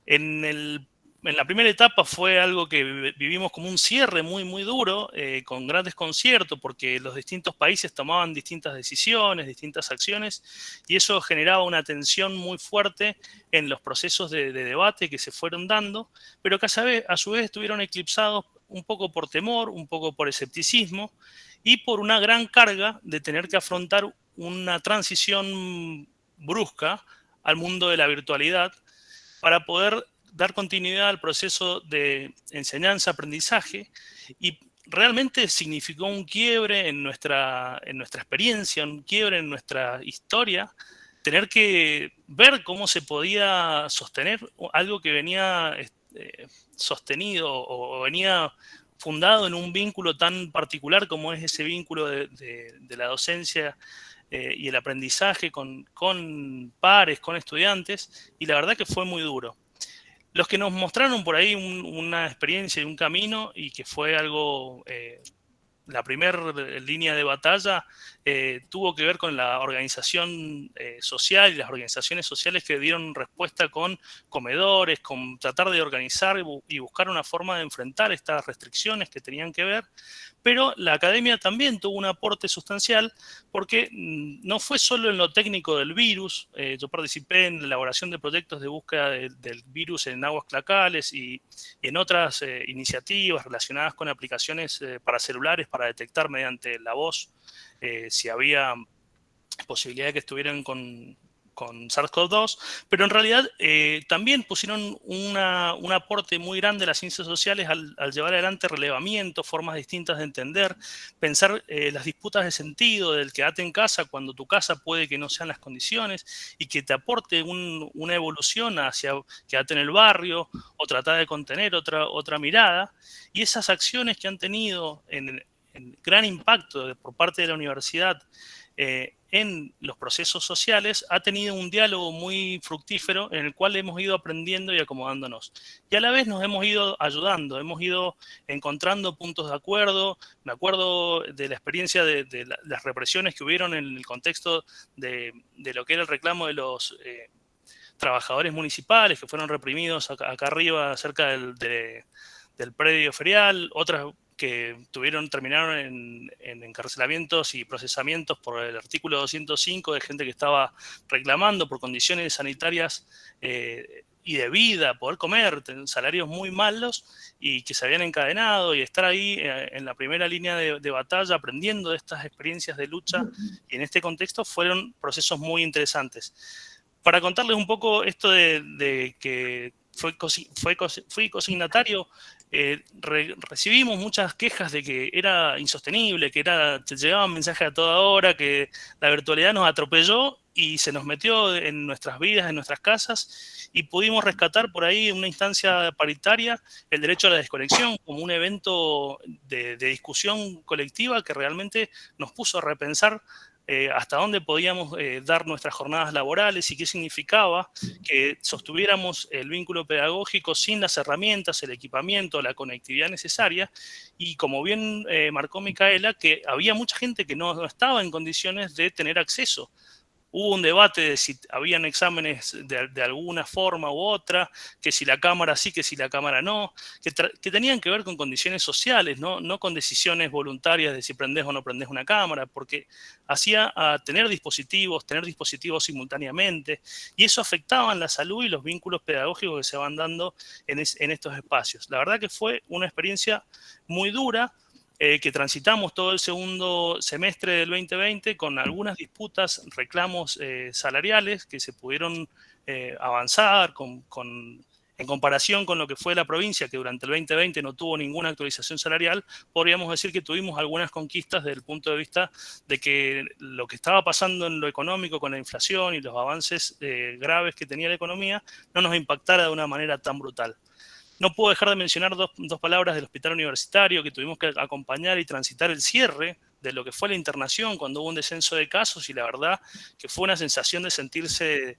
En la primera etapa fue algo que vivimos como un cierre muy, muy duro, con gran desconcierto, porque los distintos países tomaban distintas decisiones, distintas acciones, y eso generaba una tensión muy fuerte en los procesos de debate que se fueron dando, pero que a su vez estuvieron eclipsados un poco por temor, un poco por escepticismo, y por una gran carga de tener que afrontar una transición brusca al mundo de la virtualidad para poder dar continuidad al proceso de enseñanza-aprendizaje, y realmente significó un quiebre en nuestra experiencia, un quiebre en nuestra historia, tener que ver cómo se podía sostener algo que venía sostenido o venía fundado en un vínculo tan particular como es ese vínculo de la docencia y el aprendizaje con pares, con estudiantes, y la verdad que fue muy duro. Los que nos mostraron por ahí una experiencia y un camino, y que fue algo, la primera línea de batalla, tuvo que ver con la organización social y las organizaciones sociales que dieron respuesta con comedores, con tratar de organizar y buscar una forma de enfrentar estas restricciones que tenían que ver. Pero la academia también tuvo un aporte sustancial porque no fue solo en lo técnico del virus. Yo participé en la elaboración de proyectos de búsqueda del virus en aguas clacales y en otras iniciativas relacionadas con aplicaciones para celulares para detectar mediante la voz si había posibilidad de que estuvieran con SARS-CoV-2, pero en realidad también pusieron un aporte muy grande a las ciencias sociales al llevar adelante relevamiento, formas distintas de entender, pensar las disputas de sentido del quédate en casa cuando tu casa puede que no sean las condiciones y que te aporte una evolución hacia quédate en el barrio o tratar de contener otra mirada. Y esas acciones que han tenido en gran impacto por parte de la universidad en los procesos sociales, ha tenido un diálogo muy fructífero en el cual hemos ido aprendiendo y acomodándonos. Y a la vez nos hemos ido ayudando, hemos ido encontrando puntos de acuerdo. Me acuerdo de la experiencia de las represiones que hubieron en el contexto de lo que era el reclamo de los trabajadores municipales que fueron reprimidos acá arriba, cerca del predio ferial, otras que terminaron en encarcelamientos y procesamientos por el artículo 205 de gente que estaba reclamando por condiciones sanitarias y de vida, poder comer, salarios muy malos y que se habían encadenado, y estar ahí en la primera línea de batalla aprendiendo de estas experiencias de lucha, y en este contexto fueron procesos muy interesantes. Para contarles un poco esto de que fui consignatario, recibimos muchas quejas de que era insostenible, que te llegaban mensajes a toda hora, que la virtualidad nos atropelló y se nos metió en nuestras vidas, en nuestras casas, y pudimos rescatar por ahí una instancia paritaria, el derecho a la desconexión, como un evento de discusión colectiva que realmente nos puso a repensar hasta dónde podíamos dar nuestras jornadas laborales y qué significaba que sostuviéramos el vínculo pedagógico sin las herramientas, el equipamiento, la conectividad necesaria. Y como bien marcó Micaela, que había mucha gente que no estaba en condiciones de tener acceso. Hubo un debate de si habían exámenes de alguna forma u otra, que si la cámara sí, que si la cámara no, que tenían que ver con condiciones sociales, no con decisiones voluntarias de si prendés o no prendés una cámara, porque hacía a tener dispositivos simultáneamente, y eso afectaba la salud y los vínculos pedagógicos que se van dando en estos espacios. La verdad que fue una experiencia muy dura, que transitamos todo el segundo semestre del 2020 con algunas disputas, reclamos salariales que se pudieron avanzar en comparación con lo que fue la provincia, que durante el 2020 no tuvo ninguna actualización salarial. Podríamos decir que tuvimos algunas conquistas desde el punto de vista de que lo que estaba pasando en lo económico con la inflación y los avances graves que tenía la economía no nos impactara de una manera tan brutal. No puedo dejar de mencionar dos palabras del hospital universitario, que tuvimos que acompañar y transitar el cierre de lo que fue la internación cuando hubo un descenso de casos, y la verdad que fue una sensación de sentirse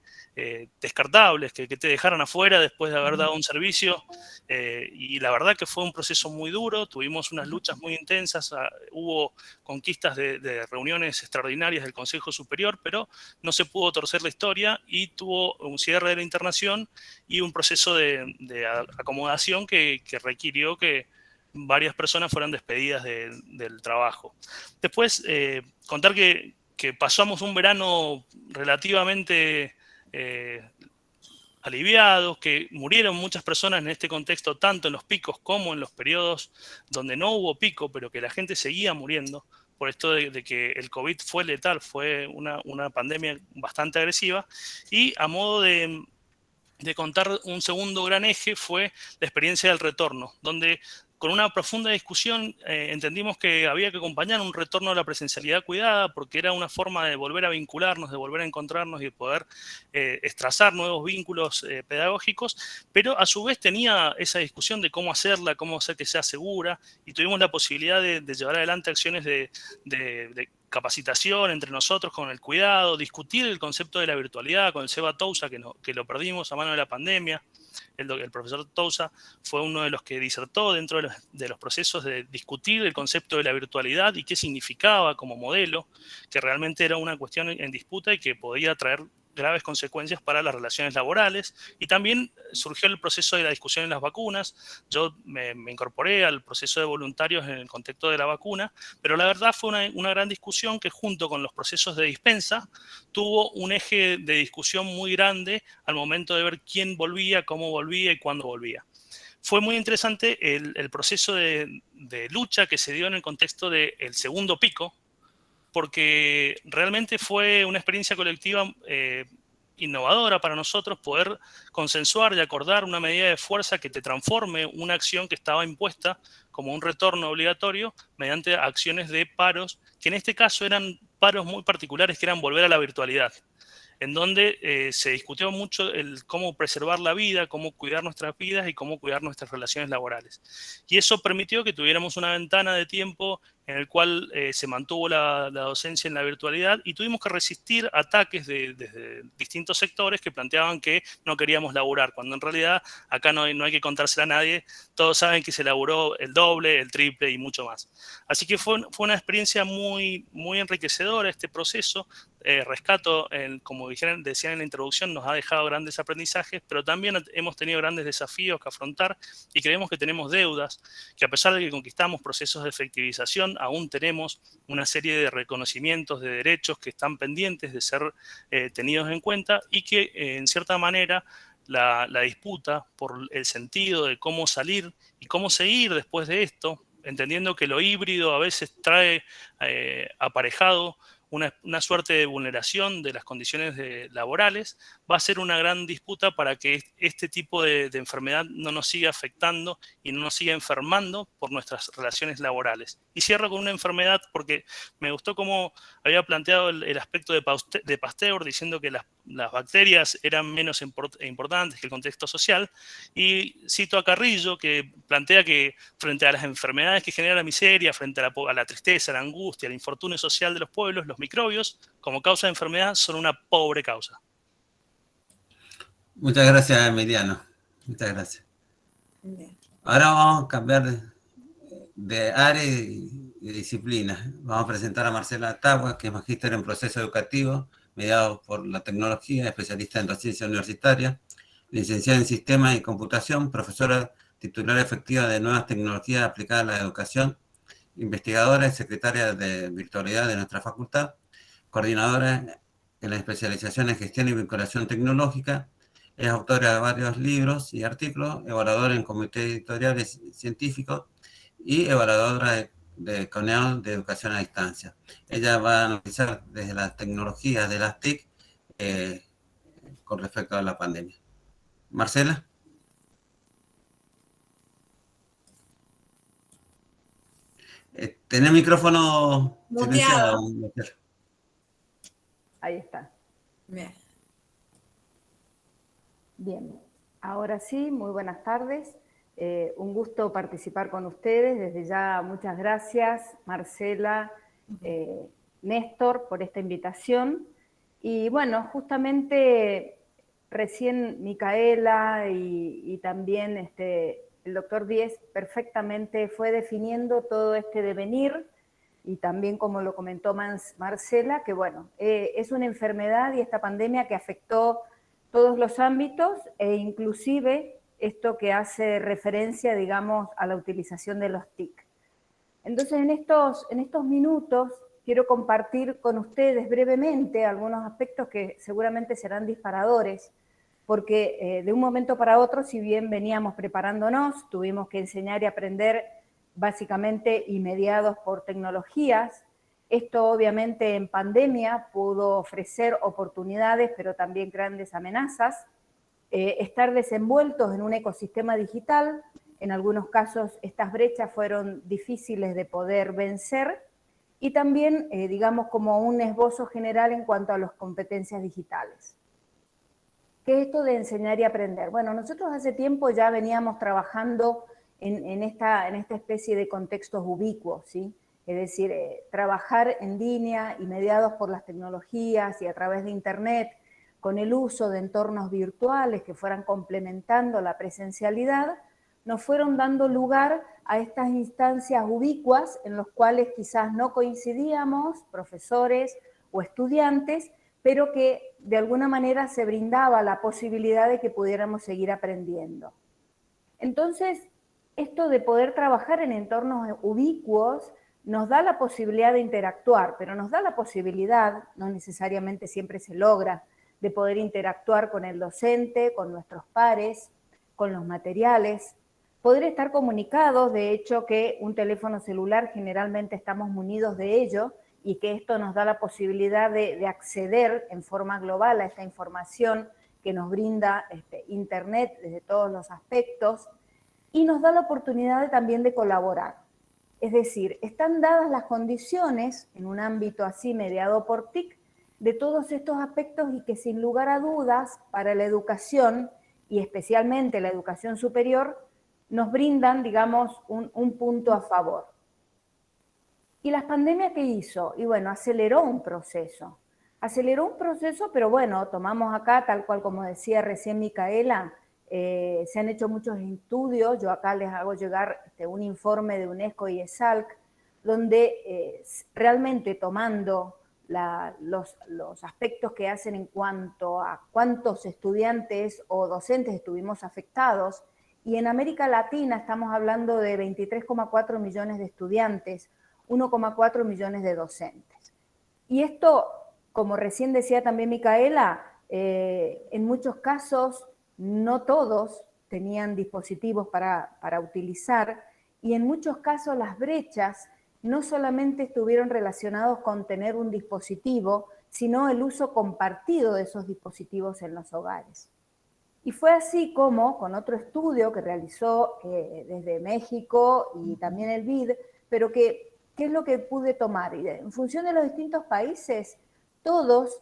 descartables, que te dejaran afuera después de haber dado un servicio, y la verdad que fue un proceso muy duro. Tuvimos unas luchas muy intensas, hubo conquistas de reuniones extraordinarias del Consejo Superior, pero no se pudo torcer la historia y tuvo un cierre de la internación y un proceso de acomodación que requirió que varias personas fueran despedidas del trabajo. Después, contar que pasamos un verano relativamente aliviados, que murieron muchas personas en este contexto, tanto en los picos como en los periodos donde no hubo pico, pero que la gente seguía muriendo, por esto de que el COVID fue letal, fue una pandemia bastante agresiva. Y a modo de contar un segundo gran eje fue la experiencia del retorno, donde con una profunda discusión entendimos que había que acompañar un retorno a la presencialidad cuidada, porque era una forma de volver a vincularnos, de volver a encontrarnos y de poder trazar nuevos vínculos pedagógicos, pero a su vez tenía esa discusión de cómo hacerla, cómo hacer que sea segura, y tuvimos la posibilidad de llevar adelante acciones de capacitación entre nosotros con el cuidado, discutir el concepto de la virtualidad con el Seba Tousa, que lo perdimos a mano de la pandemia. El profesor Tousa fue uno de los que disertó dentro de los procesos de discutir el concepto de la virtualidad y qué significaba como modelo, que realmente era una cuestión en disputa y que podía traer graves consecuencias para las relaciones laborales. Y también surgió el proceso de la discusión en las vacunas. Yo me incorporé al proceso de voluntarios en el contexto de la vacuna, pero la verdad fue una gran discusión que, junto con los procesos de dispensa, tuvo un eje de discusión muy grande al momento de ver quién volvía, cómo volvía y cuándo volvía. Fue muy interesante el proceso de lucha que se dio en el contexto del segundo pico, porque realmente fue una experiencia colectiva innovadora para nosotros poder consensuar y acordar una medida de fuerza que te transforme una acción que estaba impuesta como un retorno obligatorio mediante acciones de paros, que en este caso eran paros muy particulares, que eran volver a la virtualidad, en donde se discutió mucho el cómo preservar la vida, cómo cuidar nuestras vidas y cómo cuidar nuestras relaciones laborales. Y eso permitió que tuviéramos una ventana de tiempo en el cual se mantuvo la docencia en la virtualidad y tuvimos que resistir ataques desde distintos sectores que planteaban que no queríamos laburar, cuando en realidad acá no hay que contársela a nadie, todos saben que se laburó el doble, el triple y mucho más. Así que fue una experiencia muy, muy enriquecedora este proceso. Rescato, como decían en la introducción, nos ha dejado grandes aprendizajes, pero también hemos tenido grandes desafíos que afrontar y creemos que tenemos deudas, que a pesar de que conquistamos procesos de efectivización, aún tenemos una serie de reconocimientos de derechos que están pendientes de ser tenidos en cuenta y que en cierta manera la disputa por el sentido de cómo salir y cómo seguir después de esto, entendiendo que lo híbrido a veces trae aparejado una suerte de vulneración de las condiciones laborales, va a ser una gran disputa para que este tipo de enfermedad no nos siga afectando y no nos siga enfermando por nuestras relaciones laborales. Y cierro con una enfermedad porque me gustó cómo había planteado el aspecto de Pasteur, diciendo que las bacterias eran menos importantes que el contexto social, y cito a Carrillo, que plantea que frente a las enfermedades que generan la miseria, frente a la tristeza, la angustia, el infortunio social de los pueblos, los microbios, como causa de enfermedad, son una pobre causa. Muchas gracias, Emiliano. Muchas gracias. Bien. Ahora vamos a cambiar de área y disciplina. Vamos a presentar a Marcela Tagua, que es magíster en proceso educativo, mediado por la tecnología, especialista en docencia universitaria, licenciada en sistemas y computación, profesora titular efectiva de nuevas tecnologías aplicadas a la educación, investigadora y secretaria de virtualidad de nuestra facultad, coordinadora en la especialización en gestión y vinculación tecnológica, es autora de varios libros y artículos, evaluadora en comités editoriales científicos y evaluadora de CONEAU de educación a distancia. Ella va a analizar desde las tecnologías de las TIC con respecto a la pandemia. Marcela. ¿Tenés micrófono silenciado? Ahí está. Bien. Bien, ahora sí, muy buenas tardes. Un gusto participar con ustedes. Desde ya, muchas gracias, Marcela, Néstor, por esta invitación. Y bueno, justamente recién Micaela y también el doctor Díez perfectamente fue definiendo todo este devenir, y también como lo comentó Marcela, que bueno, es una enfermedad y esta pandemia que afectó todos los ámbitos e inclusive esto que hace referencia, digamos, a la utilización de los TIC. Entonces, en estos minutos quiero compartir con ustedes brevemente algunos aspectos que seguramente serán disparadores, porque de un momento para otro, si bien veníamos preparándonos, tuvimos que enseñar y aprender básicamente y mediados por tecnologías. Esto obviamente en pandemia pudo ofrecer oportunidades, pero también grandes amenazas. Estar desenvueltos en un ecosistema digital, en algunos casos estas brechas fueron difíciles de poder vencer, y también, digamos, como un esbozo general en cuanto a las competencias digitales. ¿Qué es esto de enseñar y aprender? Bueno, nosotros hace tiempo ya veníamos trabajando en esta especie de contextos ubicuos, ¿sí? Es decir, trabajar en línea y mediados por las tecnologías y a través de Internet, con el uso de entornos virtuales que fueran complementando la presencialidad, nos fueron dando lugar a estas instancias ubicuas en las cuales quizás no coincidíamos, profesores o estudiantes, pero que de alguna manera se brindaba la posibilidad de que pudiéramos seguir aprendiendo. Entonces, esto de poder trabajar en entornos ubicuos nos da la posibilidad de interactuar, pero nos da la posibilidad, no necesariamente siempre se logra, de poder interactuar con el docente, con nuestros pares, con los materiales, poder estar comunicados, de hecho que un teléfono celular generalmente estamos munidos de ello, y que esto nos da la posibilidad de acceder en forma global a esta información que nos brinda Internet desde todos los aspectos, y nos da la oportunidad también de colaborar. Es decir, están dadas las condiciones, en un ámbito así mediado por TIC, de todos estos aspectos y que sin lugar a dudas para la educación, y especialmente la educación superior, nos brindan, digamos, un punto a favor. ¿Y las pandemias qué hizo? Y bueno, aceleró un proceso, pero bueno, tomamos acá, tal cual como decía recién Micaela, se han hecho muchos estudios, yo acá les hago llegar un informe de UNESCO y ESALC, donde realmente tomando los aspectos que hacen en cuanto a cuántos estudiantes o docentes estuvimos afectados, y en América Latina estamos hablando de 23,4 millones de estudiantes, 1,4 millones de docentes. Y esto, como recién decía también Micaela, en muchos casos no todos tenían dispositivos para utilizar, y en muchos casos las brechas no solamente estuvieron relacionados con tener un dispositivo, sino el uso compartido de esos dispositivos en los hogares. Y fue así como, con otro estudio que realizó desde México y también el BID, pero ¿qué es lo que pude tomar? Y en función de los distintos países, todos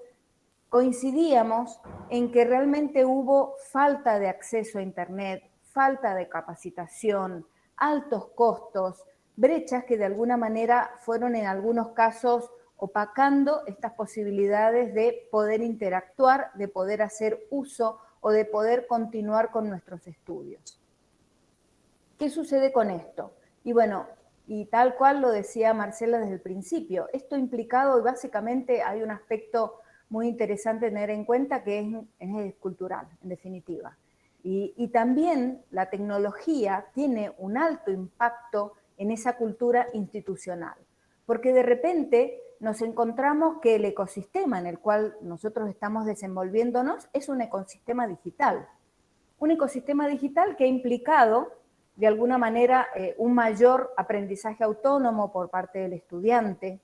coincidíamos en que realmente hubo falta de acceso a Internet, falta de capacitación, altos costos, brechas que de alguna manera fueron en algunos casos opacando estas posibilidades de poder interactuar, de poder hacer uso o de poder continuar con nuestros estudios. ¿Qué sucede con esto? Y bueno, y tal cual lo decía Marcela desde el principio, esto implicado, y básicamente hay un aspecto muy interesante tener en cuenta que es cultural, en definitiva. Y también la tecnología tiene un alto impacto en esa cultura institucional, porque de repente nos encontramos que el ecosistema en el cual nosotros estamos desenvolviéndonos es un ecosistema digital que ha implicado de alguna manera un mayor aprendizaje autónomo por parte del estudiante,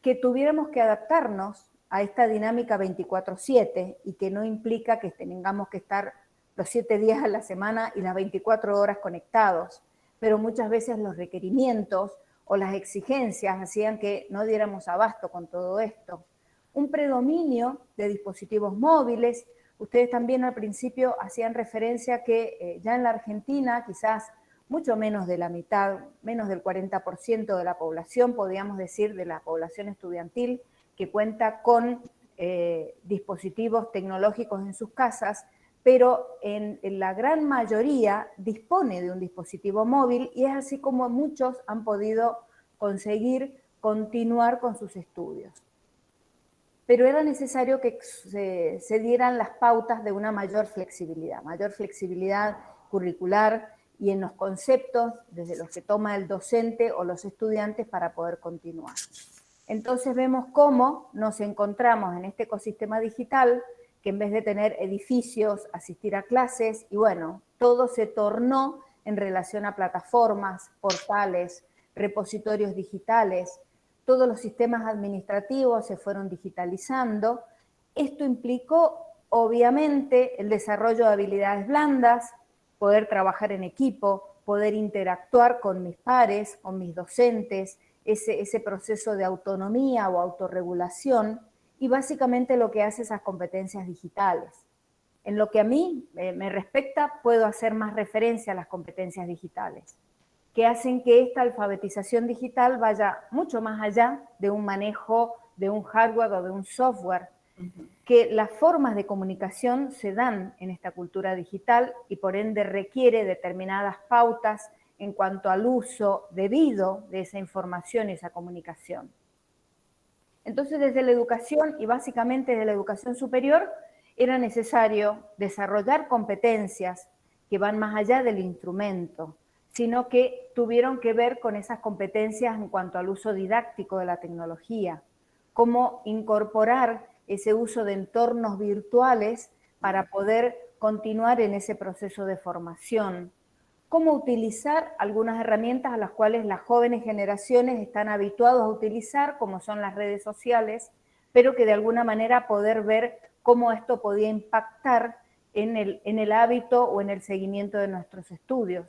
que tuviéramos que adaptarnos a esta dinámica 24/7 y que no implica que tengamos que estar los 7 días a la semana y las 24 horas conectados, pero muchas veces los requerimientos o las exigencias hacían que no diéramos abasto con todo esto. Un predominio de dispositivos móviles. Ustedes también al principio hacían referencia que ya en la Argentina quizás mucho menos de la mitad, menos del 40% de la población, podríamos decir, de la población estudiantil, que cuenta con dispositivos tecnológicos en sus casas, pero en la gran mayoría dispone de un dispositivo móvil, y es así como muchos han podido conseguir continuar con sus estudios. Pero era necesario que se dieran las pautas de una mayor flexibilidad curricular y en los conceptos desde los que toma el docente o los estudiantes para poder continuar. Entonces vemos cómo nos encontramos en este ecosistema digital, que en vez de tener edificios, asistir a clases, y bueno, todo se tornó en relación a plataformas, portales, repositorios digitales. Todos los sistemas administrativos se fueron digitalizando. Esto implicó, obviamente, el desarrollo de habilidades blandas, poder trabajar en equipo, poder interactuar con mis pares, con mis docentes, ese proceso de autonomía o autorregulación, y básicamente lo que hace esas competencias digitales. En lo que a mí me respecta, puedo hacer más referencia a las competencias digitales. que hacen que esta alfabetización digital vaya mucho más allá de un manejo de un hardware o de un software, que las formas de comunicación se dan en esta cultura digital y por ende requiere determinadas pautas en cuanto al uso debido de esa información y esa comunicación. Entonces, desde la educación y básicamente desde la educación superior, era necesario desarrollar competencias que van más allá del instrumento, sino que tuvieron que ver con esas competencias en cuanto al uso didáctico de la tecnología, cómo incorporar ese uso de entornos virtuales para poder continuar en ese proceso de formación, cómo utilizar algunas herramientas a las cuales las jóvenes generaciones están habituados a utilizar, como son las redes sociales, pero que de alguna manera poder ver cómo esto podía impactar en el hábito o en el seguimiento de nuestros estudios.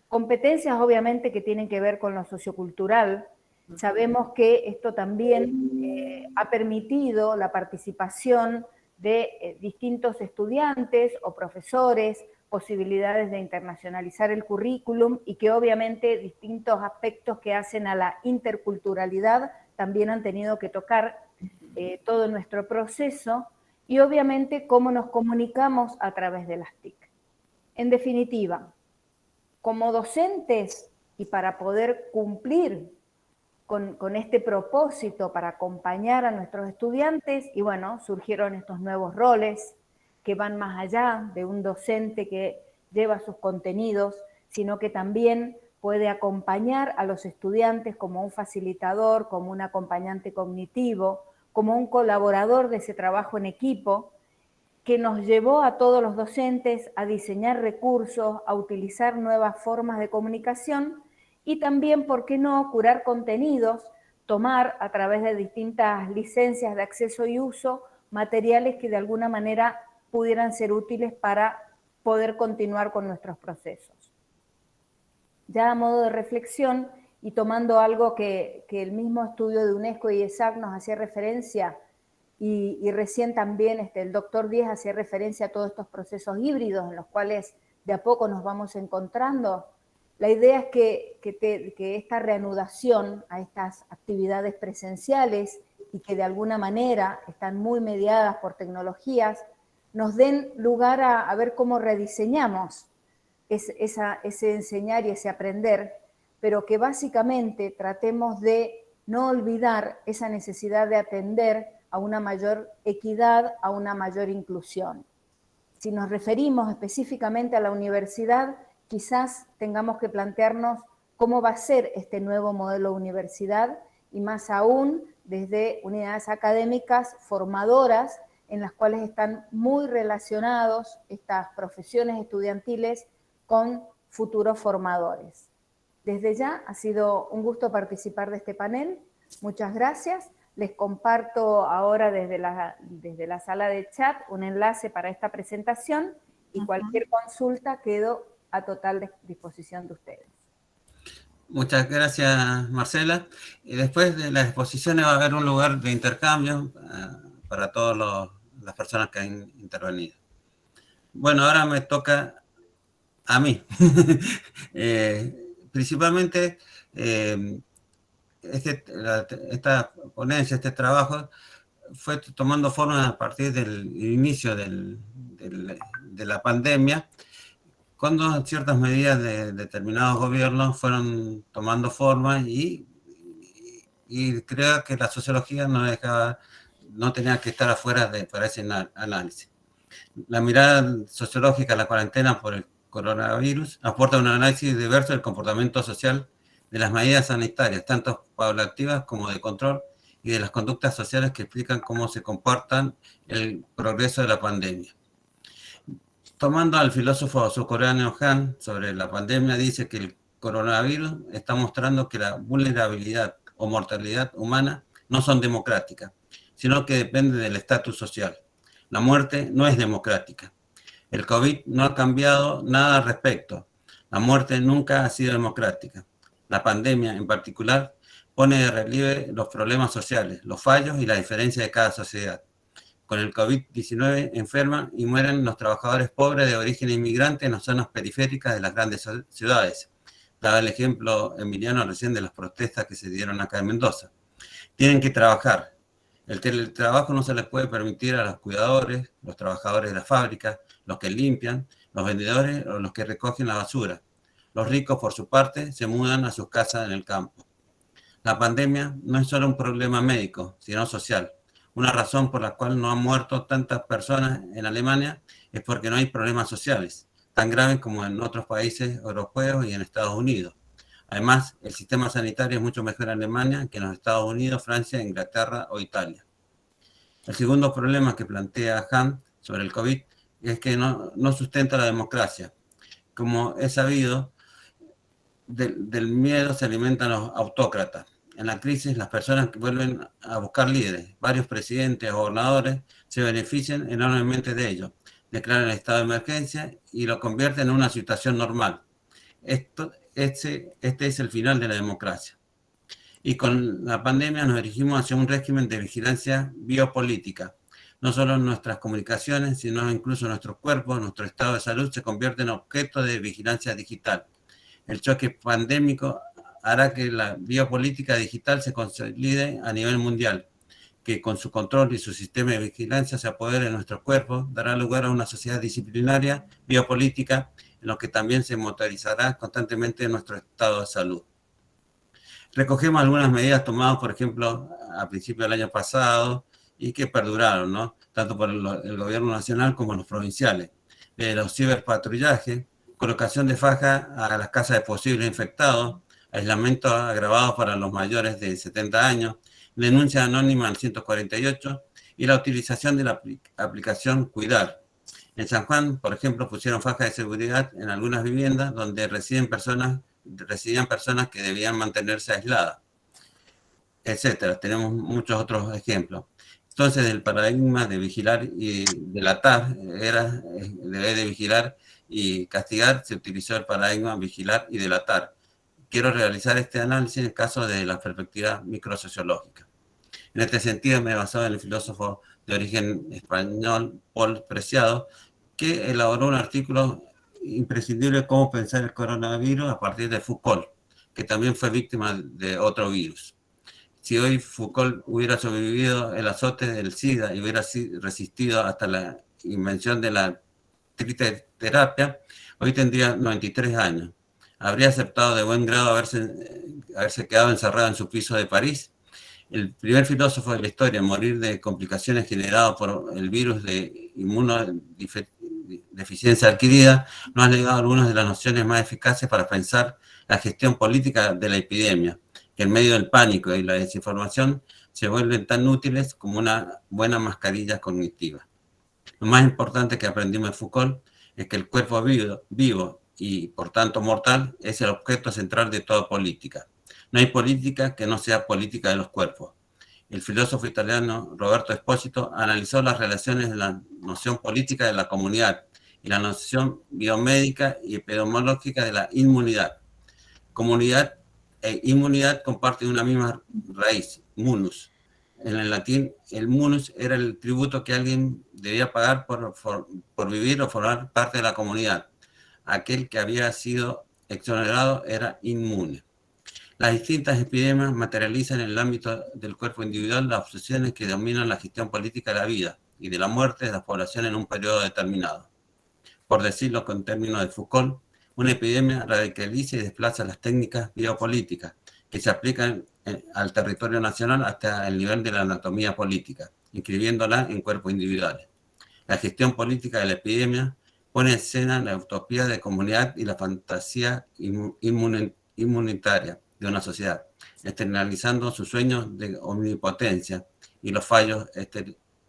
Competencias obviamente que tienen que ver con lo sociocultural. Sabemos que esto también ha permitido la participación de distintos estudiantes o profesores, posibilidades de internacionalizar el currículum y que obviamente distintos aspectos que hacen a la interculturalidad también han tenido que tocar todo nuestro proceso y obviamente cómo nos comunicamos a través de las TIC. En definitiva, como docentes y para poder cumplir con este propósito para acompañar a nuestros estudiantes, y bueno, surgieron estos nuevos roles que van más allá de un docente que lleva sus contenidos, sino que también puede acompañar a los estudiantes como un facilitador, como un acompañante cognitivo, como un colaborador de ese trabajo en equipo, que nos llevó a todos los docentes a diseñar recursos, a utilizar nuevas formas de comunicación y también, ¿por qué no?, curar contenidos, tomar a través de distintas licencias de acceso y uso materiales que de alguna manera pudieran ser útiles para poder continuar con nuestros procesos. Ya a modo de reflexión y tomando algo que el mismo estudio de UNESCO y ESAC nos hacía referencia, y recién también el doctor Díez hacía referencia a todos estos procesos híbridos en los cuales de a poco nos vamos encontrando. La idea es que esta reanudación a estas actividades presenciales y que de alguna manera están muy mediadas por tecnologías, nos den lugar a ver cómo rediseñamos ese enseñar y ese aprender, pero que básicamente tratemos de no olvidar esa necesidad de atender a una mayor equidad, a una mayor inclusión. Si nos referimos específicamente a la universidad, quizás tengamos que plantearnos cómo va a ser este nuevo modelo de universidad y más aún desde unidades académicas formadoras en las cuales están muy relacionados estas profesiones estudiantiles con futuros formadores. Desde ya ha sido un gusto participar de este panel. Muchas gracias. Les comparto ahora desde la sala de chat un enlace para esta presentación y cualquier consulta quedo a total disposición de ustedes. Muchas gracias, Marcela. Y después de las exposiciones va a haber un lugar de intercambio para todas las personas que han intervenido. Bueno, ahora me toca a mí. Principalmente, esta ponencia, este trabajo, fue tomando forma a partir del inicio de la pandemia, cuando ciertas medidas de determinados gobiernos fueron tomando forma y creo que la sociología no tenía que estar afuera para ese análisis. La mirada sociológica a la cuarentena por el coronavirus aporta un análisis diverso del comportamiento social de las medidas sanitarias, tanto paulativas como de control, y de las conductas sociales que explican cómo se comportan el progreso de la pandemia. Tomando al filósofo surcoreano Han sobre la pandemia, dice que el coronavirus está mostrando que la vulnerabilidad o mortalidad humana no son democráticas, sino que depende del estatus social. La muerte no es democrática. El COVID no ha cambiado nada al respecto. La muerte nunca ha sido democrática. La pandemia, en particular, pone de relieve los problemas sociales, los fallos y la diferencia de cada sociedad. Con el COVID-19 enferman y mueren los trabajadores pobres de origen inmigrante en las zonas periféricas de las grandes ciudades, Daba el ejemplo Emiliano recién de las protestas que se dieron acá en Mendoza. Tienen que trabajar. El teletrabajo no se les puede permitir a los cuidadores, los trabajadores de la fábrica, los que limpian, los vendedores o los que recogen la basura. Los ricos, por su parte, se mudan a sus casas en el campo. La pandemia no es solo un problema médico, sino social. Una razón por la cual no han muerto tantas personas en Alemania es porque no hay problemas sociales, tan graves como en otros países europeos y en Estados Unidos. Además, el sistema sanitario es mucho mejor en Alemania que en los Estados Unidos, Francia, Inglaterra o Italia. El segundo problema que plantea Han sobre el COVID es que no sustenta la democracia. Como es sabido, del miedo se alimentan los autócratas. En la crisis, las personas que vuelven a buscar líderes, varios presidentes o gobernadores, se benefician enormemente de ello. Declaran el estado de emergencia y lo convierten en una situación normal. Este es el final de la democracia. Y con la pandemia nos dirigimos hacia un régimen de vigilancia biopolítica. No solo nuestras comunicaciones, sino incluso nuestros cuerpos, nuestro estado de salud se convierte en objeto de vigilancia digital. El choque pandémico hará que la biopolítica digital se consolide a nivel mundial, que con su control y su sistema de vigilancia se apodere de nuestros cuerpos, dará lugar a una sociedad disciplinaria, biopolítica, en lo que también se monitorizará constantemente nuestro estado de salud. Recogemos algunas medidas tomadas, por ejemplo, a principios del año pasado y que perduraron, ¿no? Tanto por el gobierno nacional como los provinciales. Los ciberpatrullajes, colocación de faja a las casas de posibles infectados, aislamiento agravado para los mayores de 70 años, denuncia anónima al 148 y la utilización de la aplicación Cuidar. En San Juan, por ejemplo, pusieron fajas de seguridad en algunas viviendas donde residían personas que debían mantenerse aisladas, etcétera. Tenemos muchos otros ejemplos. Entonces, el paradigma de vigilar y delatar de vigilar y castigar, se utilizó el paradigma vigilar y delatar. Quiero realizar este análisis en el caso de la perspectiva microsociológica. En este sentido, me he basado en el filósofo de origen español Paul Preciado, que elaboró un artículo imprescindible cómo pensar el coronavirus a partir de Foucault, que también fue víctima de otro virus. Si hoy Foucault hubiera sobrevivido el azote del SIDA y hubiera resistido hasta la invención de la triterapia, hoy tendría 93 años. ¿Habría aceptado de buen grado haberse quedado encerrado en su piso de París? El primer filósofo de la historia en morir de complicaciones generadas por el virus de inmunodeficiencia adquirida nos ha legado algunas de las nociones más eficaces para pensar la gestión política de la epidemia, que en medio del pánico y la desinformación se vuelven tan útiles como una buena mascarilla cognitiva. Lo más importante que aprendimos de Foucault es que el cuerpo vivo y por tanto mortal es el objeto central de toda política. No hay política que no sea política de los cuerpos. El filósofo italiano Roberto Espósito analizó las relaciones de la noción política de la comunidad y la noción biomédica y epidemiológica de la inmunidad. Comunidad e inmunidad comparten una misma raíz, munus. En el latín, el munus era el tributo que alguien debía pagar por vivir o formar parte de la comunidad. Aquel que había sido exonerado era inmune. Las distintas epidemias materializan en el ámbito del cuerpo individual las obsesiones que dominan la gestión política de la vida y de la muerte de la población en un periodo determinado. Por decirlo con términos de Foucault, una epidemia radicaliza y desplaza las técnicas biopolíticas que se aplican al territorio nacional hasta el nivel de la anatomía política, inscribiéndola en cuerpos individuales. La gestión política de la epidemia pone en escena la utopía de comunidad y la fantasía inmunitaria de una sociedad, externalizando sus sueños de omnipotencia y los fallos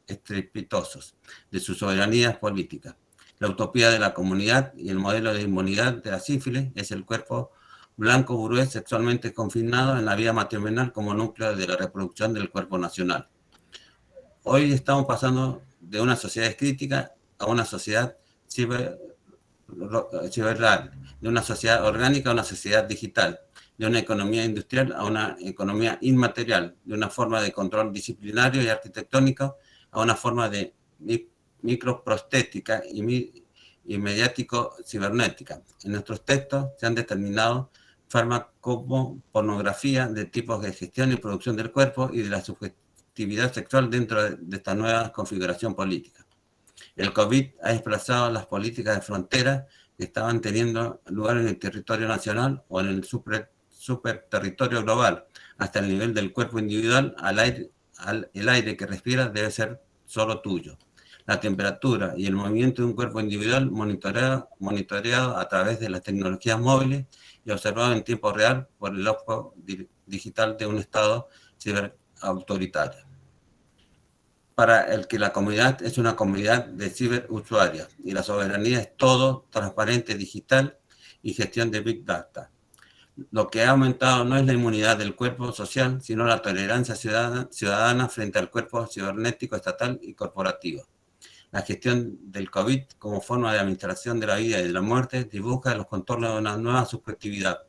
estrepitosos de sus soberanías políticas. La utopía de la comunidad y el modelo de inmunidad de la sífilis es el cuerpo blanco burgués sexualmente confinado en la vida matrimonial como núcleo de la reproducción del cuerpo nacional. Hoy estamos pasando de una sociedad crítica a una sociedad ciberreal, de una sociedad orgánica a una sociedad digital, de una economía industrial a una economía inmaterial, de una forma de control disciplinario y arquitectónico a una forma de microprostética y mediático-cibernética. En nuestros textos se han determinado farmacopornografía de tipos de gestión y producción del cuerpo y de la subjetividad sexual dentro de esta nueva configuración política. El COVID ha desplazado las políticas de frontera que estaban teniendo lugar en el territorio nacional o en el superterritorio global, hasta el nivel del cuerpo individual. El aire que respiras debe ser solo tuyo. La temperatura y el movimiento de un cuerpo individual monitoreado a través de las tecnologías móviles y observado en tiempo real por el ojo digital de un Estado ciberautoritario. Para el que la comunidad es una comunidad de ciberusuarios y la soberanía es todo, transparente, digital y gestión de Big Data. Lo que ha aumentado no es la inmunidad del cuerpo social, sino la tolerancia ciudadana frente al cuerpo cibernético, estatal y corporativo. La gestión del COVID como forma de administración de la vida y de la muerte dibuja los contornos de una nueva subjetividad.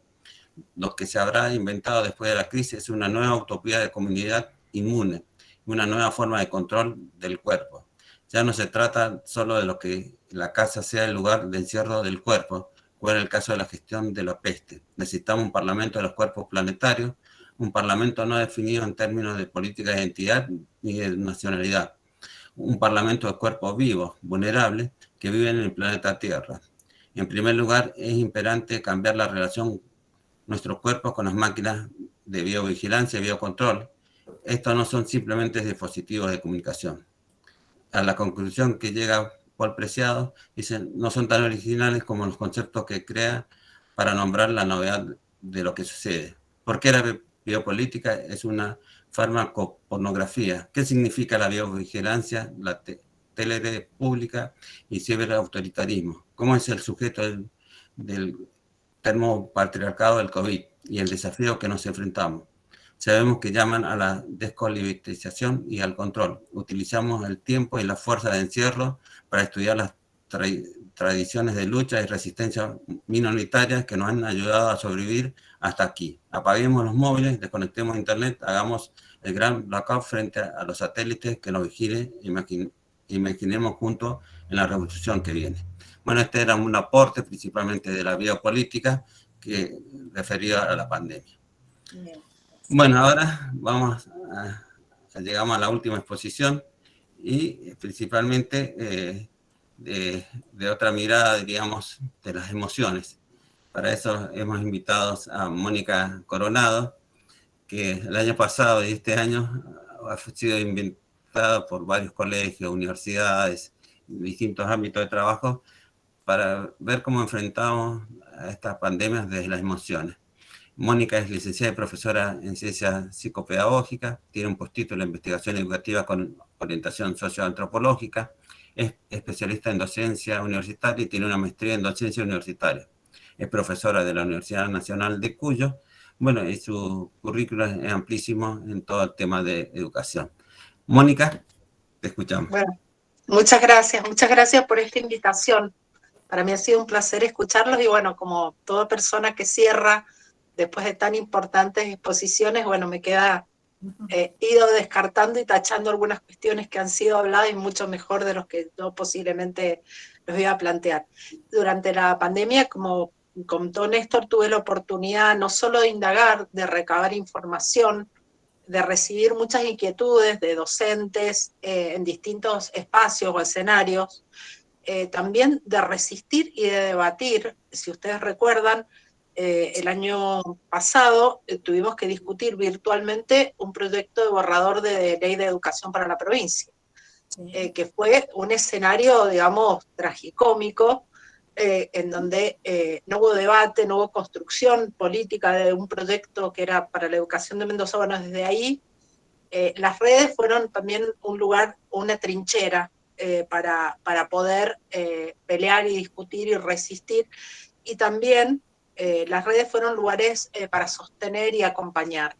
Lo que se habrá inventado después de la crisis es una nueva utopía de comunidad inmune, una nueva forma de control del cuerpo. Ya no se trata solo de lo que la casa sea el lugar de encierro del cuerpo, como era el caso de la gestión de la peste. Necesitamos un parlamento de los cuerpos planetarios, un parlamento no definido en términos de política de identidad ni de nacionalidad. Un parlamento de cuerpos vivos, vulnerables, que viven en el planeta Tierra. En primer lugar, es imperante cambiar la relación nuestros cuerpos con las máquinas de biovigilancia y biocontrol. Estos no son simplemente dispositivos de comunicación. A la conclusión que llega Paul Preciado, dicen, no son tan originales como los conceptos que crea para nombrar la novedad de lo que sucede. ¿Por qué la biopolítica es una farmacopornografía? ¿Qué significa la biovigilancia, la tele pública y ciberautoritarismo? ¿Cómo es el sujeto del termopatriarcado del COVID y el desafío que nos enfrentamos? Sabemos que llaman a la descolectivización y al control. Utilizamos el tiempo y la fuerza de encierro para estudiar las tradiciones de lucha y resistencia minoritarias que nos han ayudado a sobrevivir hasta aquí. Apaguemos los móviles, desconectemos internet, hagamos el gran blackout frente a los satélites que nos vigilen, imaginemos juntos en la revolución que viene. Bueno, este era un aporte principalmente de la biopolítica que referido a la pandemia. Bien. Bueno, ahora llegamos a la última exposición y principalmente de otra mirada, digamos, de las emociones. Para eso hemos invitado a Mónica Coronado, que el año pasado y este año ha sido invitada por varios colegios, universidades, distintos ámbitos de trabajo, para ver cómo enfrentamos a estas pandemias desde las emociones. Mónica es licenciada y profesora en ciencias psicopedagógicas, tiene un postítulo en investigación educativa con orientación socioantropológica, es especialista en docencia universitaria y tiene una maestría en docencia universitaria. Es profesora de la Universidad Nacional de Cuyo. Bueno, y su currículo es amplísimo en todo el tema de educación. Mónica, te escuchamos. Bueno, muchas gracias por esta invitación. Para mí ha sido un placer escucharlos y bueno, como toda persona que cierra después de tan importantes exposiciones, bueno, me queda ido descartando y tachando algunas cuestiones que han sido habladas y mucho mejor de los que yo posiblemente los iba a plantear. Durante la pandemia, como contó Néstor, tuve la oportunidad no solo de indagar, de recabar información, de recibir muchas inquietudes de docentes en distintos espacios o escenarios, también de resistir y de debatir. Si ustedes recuerdan, el año pasado tuvimos que discutir virtualmente un proyecto de borrador de ley de educación para la provincia, que fue un escenario, digamos, tragicómico, en donde no hubo debate, no hubo construcción política de un proyecto que era para la educación de Mendoza. Bueno, desde ahí las redes fueron también un lugar, una trinchera para poder pelear y discutir y resistir, y también las redes fueron lugares para sostener y acompañar.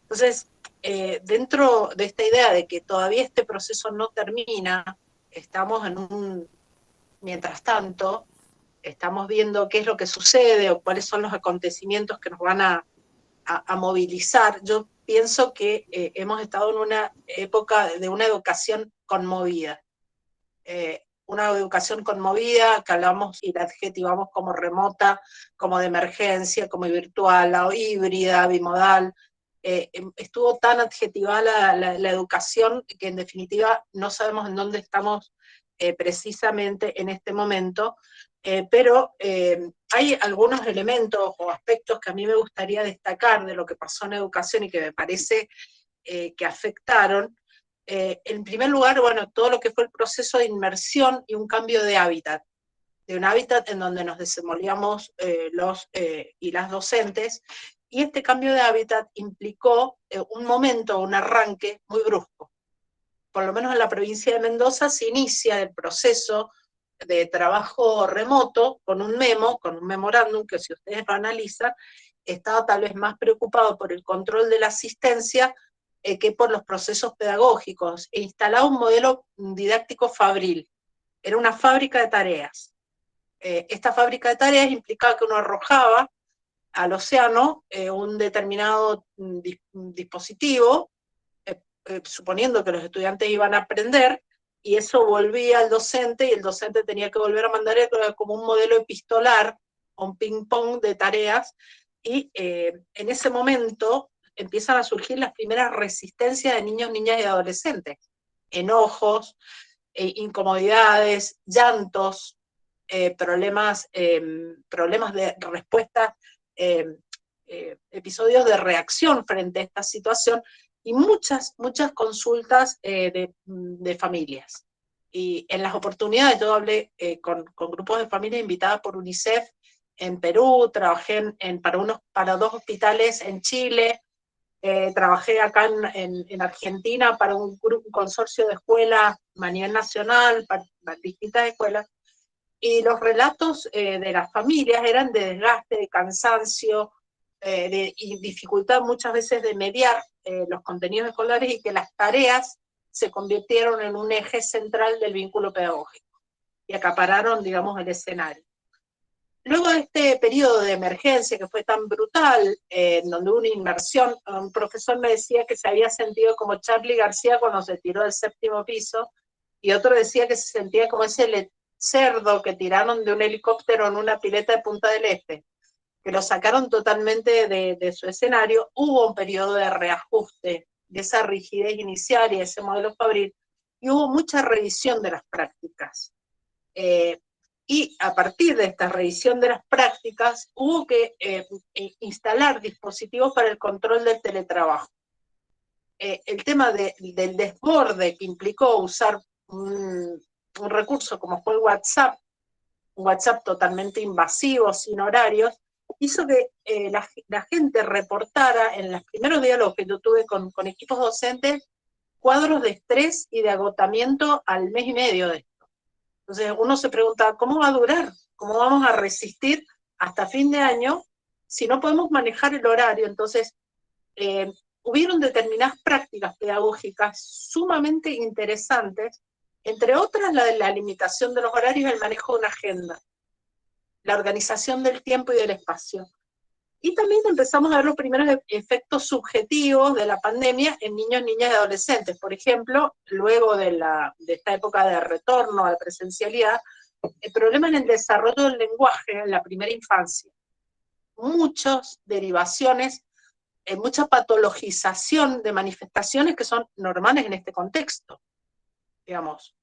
Entonces, dentro de esta idea de que todavía este proceso no termina, estamos en un, mientras tanto, estamos viendo qué es lo que sucede o cuáles son los acontecimientos que nos van a movilizar. Yo pienso que hemos estado en una época de una educación conmovida. una educación conmovida, que hablamos y la adjetivamos como remota, como de emergencia, como virtual, o híbrida, bimodal. Estuvo tan adjetivada la educación que en definitiva no sabemos en dónde estamos precisamente en este momento, pero hay algunos elementos o aspectos que a mí me gustaría destacar de lo que pasó en educación y que me parece que afectaron. En primer lugar, bueno, todo lo que fue el proceso de inmersión y un cambio de hábitat en donde nos desenvolvíamos los y las docentes, y este cambio de hábitat implicó un momento, un arranque muy brusco. Por lo menos en la provincia de Mendoza se inicia el proceso de trabajo remoto con un memorándum, que si ustedes lo analizan, estaba tal vez más preocupado por el control de la asistencia que por los procesos pedagógicos, e instalaba un modelo didáctico fabril. Era una fábrica de tareas. Esta fábrica de tareas implicaba que uno arrojaba al océano un determinado dispositivo, suponiendo que los estudiantes iban a aprender, y eso volvía al docente, y el docente tenía que volver a mandar como un modelo epistolar, un ping-pong de tareas, y en ese momento empiezan a surgir las primeras resistencias de niños, niñas y adolescentes. Enojos, incomodidades, llantos, problemas de respuesta, episodios de reacción frente a esta situación, y muchas consultas de familias. Y en las oportunidades yo hablé con grupos de familias invitadas por UNICEF en Perú, trabajé para 2 hospitales en Chile, trabajé acá en Argentina para un consorcio de escuelas a nivel nacional, para distintas escuelas, y los relatos de las familias eran de desgaste, de cansancio, y dificultad muchas veces de mediar los contenidos escolares, y que las tareas se convirtieron en un eje central del vínculo pedagógico, y acapararon, digamos, el escenario. Luego de este periodo de emergencia que fue tan brutal, donde hubo una inmersión, un profesor me decía que se había sentido como Charly García cuando se tiró del 7º piso, y otro decía que se sentía como ese cerdo que tiraron de un helicóptero en una pileta de Punta del Este, que lo sacaron totalmente de su escenario. Hubo un periodo de reajuste de esa rigidez inicial y ese modelo fabril, y hubo mucha revisión de las prácticas. Y a partir de esta revisión de las prácticas, hubo que instalar dispositivos para el control del teletrabajo. El tema del desborde que implicó usar un recurso como fue el WhatsApp, un WhatsApp totalmente invasivo, sin horarios, hizo que la gente reportara en los primeros diálogos que yo tuve con equipos docentes cuadros de estrés y de agotamiento al mes y medio de esto. Entonces uno se pregunta, ¿cómo va a durar? ¿Cómo vamos a resistir hasta fin de año si no podemos manejar el horario? Entonces, hubieron determinadas prácticas pedagógicas sumamente interesantes, entre otras la de la limitación de los horarios y el manejo de una agenda, la organización del tiempo y del espacio. Y también empezamos a ver los primeros efectos subjetivos de la pandemia en niños, niñas y adolescentes. Por ejemplo, luego de esta época de retorno a la presencialidad, el problema en el desarrollo del lenguaje en la primera infancia. Muchas derivaciones, mucha patologización de manifestaciones que son normales en este contexto. Digamos,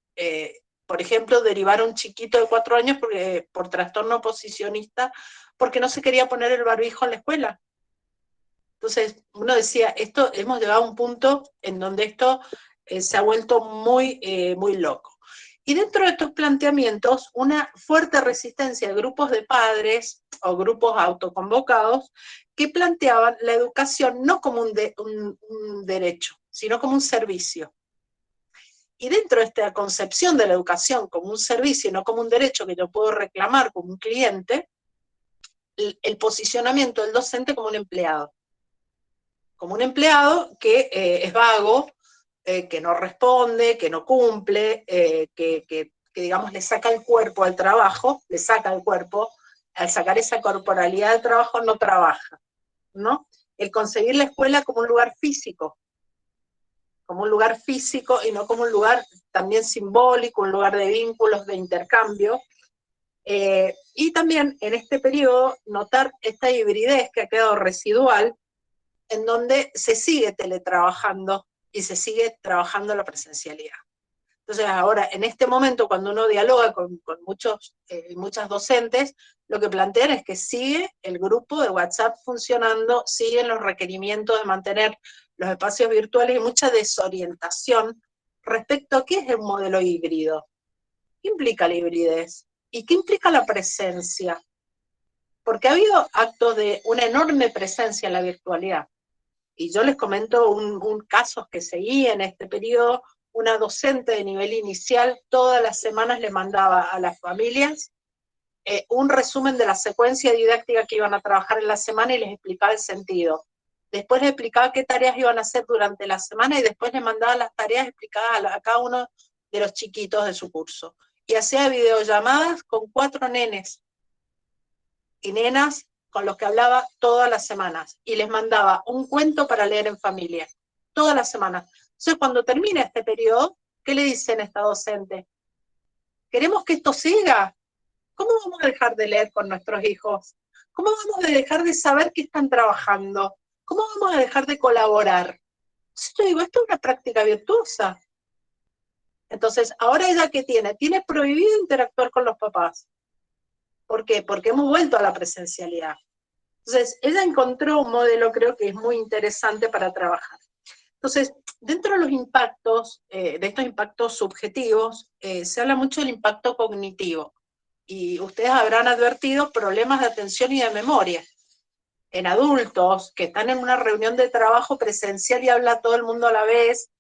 por ejemplo, derivar a un chiquito de 4 años por trastorno oposicionista porque no se quería poner el barbijo en la escuela. Entonces, uno decía, hemos llegado a un punto en donde esto se ha vuelto muy loco. Y dentro de estos planteamientos, una fuerte resistencia de grupos de padres o grupos autoconvocados que planteaban la educación no como un derecho, sino como un servicio. Y dentro de esta concepción de la educación como un servicio y no como un derecho que yo puedo reclamar como un cliente, el posicionamiento del docente como un empleado. Como un empleado que es vago, que no responde, que no cumple, que digamos le saca el cuerpo al trabajo, le saca el cuerpo, al sacar esa corporalidad del trabajo no trabaja, ¿no? El concebir la escuela como un lugar físico y no como un lugar también simbólico, un lugar de vínculos, de intercambio. Y también en este periodo notar esta hibridez que ha quedado residual, en donde se sigue teletrabajando y se sigue trabajando la presencialidad. Entonces ahora, en este momento, cuando uno dialoga con muchas docentes, lo que plantean es que sigue el grupo de WhatsApp funcionando, siguen los requerimientos de mantener los espacios virtuales y mucha desorientación respecto a qué es el modelo híbrido. ¿Qué implica la hibridez? ¿Y qué implica la presencia? Porque ha habido actos de una enorme presencia en la virtualidad. Y yo les comento un caso que seguí en este periodo. Una docente de nivel inicial todas las semanas le mandaba a las familias un resumen de la secuencia didáctica que iban a trabajar en la semana y les explicaba el sentido. Después les explicaba qué tareas iban a hacer durante la semana y después les mandaba las tareas explicadas a cada uno de los chiquitos de su curso. Y hacía videollamadas con 4 nenes y nenas con los que hablaba todas las semanas. Y les mandaba un cuento para leer en familia, todas las semanas. Entonces, cuando termina este periodo, ¿qué le dicen a esta docente? ¿Queremos que esto siga? ¿Cómo vamos a dejar de leer con nuestros hijos? ¿Cómo vamos a dejar de saber qué están trabajando? ¿Cómo vamos a dejar de colaborar? Entonces yo digo, esto es una práctica virtuosa. Entonces, ahora ella ¿qué tiene? Tiene prohibido interactuar con los papás. ¿Por qué? Porque hemos vuelto a la presencialidad. Entonces, ella encontró un modelo, creo que es muy interesante para trabajar. Entonces, dentro de los impactos, de estos impactos subjetivos, se habla mucho del impacto cognitivo. Y ustedes habrán advertido problemas de atención y de memoria. En adultos que están en una reunión de trabajo presencial y habla todo el mundo a la vez,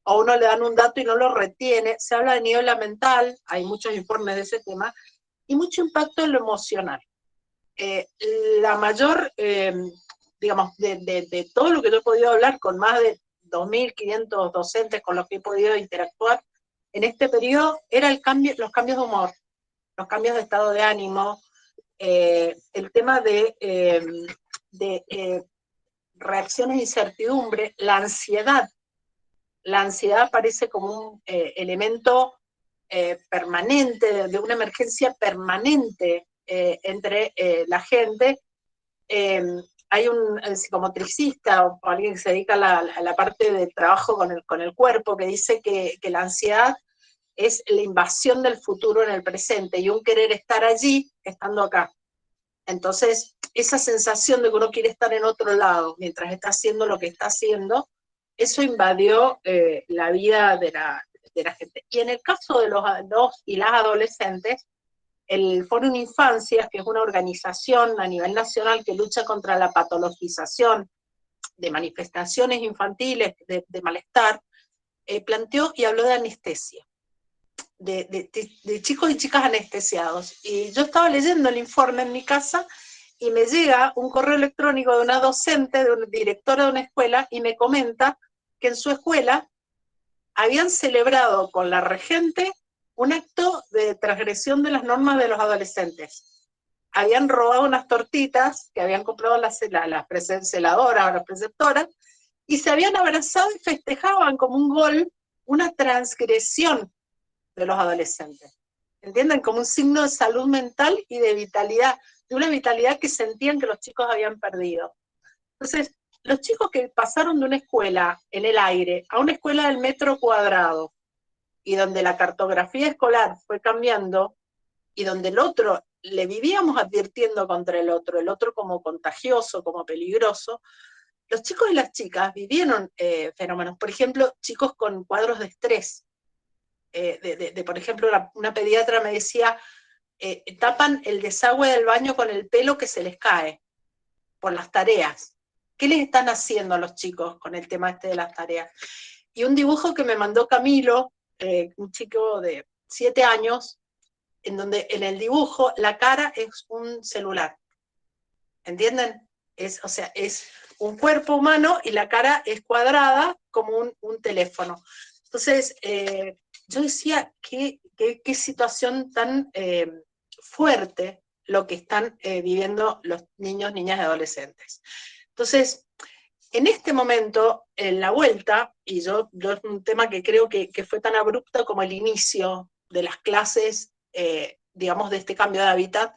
o uno le dan un dato y no lo retiene, se habla de niebla mental, hay muchos informes de ese tema, y mucho impacto en lo emocional. La mayor, digamos, de todo lo que yo he podido hablar con más de 2.500 docentes con los que he podido interactuar en este periodo, era los cambios de humor, los cambios de estado de ánimo, el tema de reacciones de incertidumbre, la ansiedad. La ansiedad aparece como un elemento permanente, de una emergencia permanente entre la gente. Hay un psicomotricista o alguien que se dedica a la parte de trabajo con el cuerpo que dice que la ansiedad es la invasión del futuro en el presente y un querer estar allí estando acá. Entonces, esa sensación de que uno quiere estar en otro lado mientras está haciendo lo que está haciendo, eso invadió la vida de la gente. Y en el caso de los y las adolescentes, el Fórum Infancias, que es una organización a nivel nacional que lucha contra la patologización de manifestaciones infantiles de malestar, planteó y habló de anestesia. De chicos y chicas anestesiados. Y yo estaba leyendo el informe en mi casa y me llega un correo electrónico de una docente, de una directora de una escuela, y me comenta que en su escuela habían celebrado con la regente un acto de transgresión de las normas de los adolescentes. Habían robado unas tortitas que habían comprado las celadoras o las preceptoras, y se habían abrazado y festejaban como un gol, una transgresión de los adolescentes. ¿Entienden? Como un signo de salud mental y de vitalidad, de una vitalidad que sentían que los chicos habían perdido. Entonces, los chicos que pasaron de una escuela en el aire a una escuela del metro cuadrado, y donde la cartografía escolar fue cambiando, y donde el otro, le vivíamos advirtiendo contra el otro como contagioso, como peligroso, los chicos y las chicas vivieron fenómenos, por ejemplo, chicos con cuadros de estrés, por ejemplo, una pediatra me decía, tapan el desagüe del baño con el pelo que se les cae por las tareas. ¿Qué les están haciendo a los chicos con el tema este de las tareas? Y un dibujo que me mandó Camilo, un chico de 7 años, en donde en el dibujo la cara es un celular. ¿Entienden? O sea, es un cuerpo humano y la cara es cuadrada como un teléfono. Entonces, yo decía, qué situación tan fuerte lo que están viviendo los niños, niñas y adolescentes. Entonces, En este momento, en la vuelta, y yo es un tema que creo que fue tan abrupto como el inicio de las clases, digamos, de este cambio de hábitat,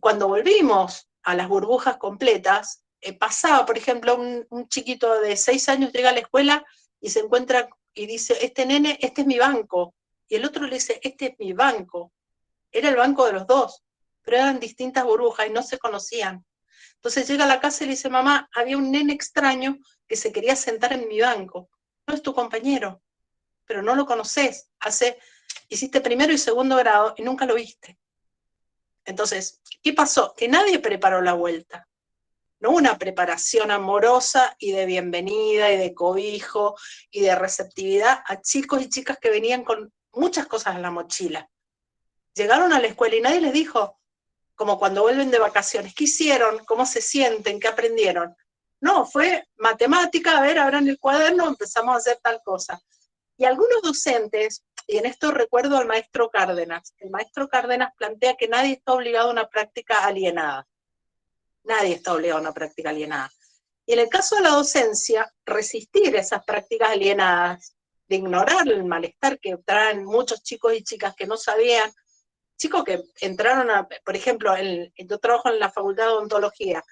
cuando volvimos a las burbujas completas, pasaba, por ejemplo, un chiquito de 6 años llega a la escuela y se encuentra y dice, este nene, este es mi banco, y el otro le dice, este es mi banco. Era el banco de los dos, pero eran distintas burbujas y no se conocían. Entonces llega a la casa y le dice, mamá, había un nene extraño que se quería sentar en mi banco. No es tu compañero, pero no lo conoces. Hiciste primero y segundo grado y nunca lo viste. Entonces, ¿qué pasó? Que nadie preparó la vuelta. No una preparación amorosa y de bienvenida y de cobijo y de receptividad a chicos y chicas que venían con muchas cosas en la mochila. Llegaron a la escuela y nadie les dijo, como cuando vuelven de vacaciones, ¿qué hicieron? ¿Cómo se sienten? ¿Qué aprendieron? No, fue matemática, a ver, abran el cuaderno, empezamos a hacer tal cosa. Y algunos docentes, y en esto recuerdo al maestro Cárdenas, el maestro Cárdenas plantea que nadie está obligado a una práctica alienada. Nadie está obligado a una práctica alienada. Y en el caso de la docencia, resistir esas prácticas alienadas, de ignorar el malestar que traen muchos chicos y chicas que no sabían, chicos que entraron por ejemplo, yo trabajo en la Facultad de Odontología,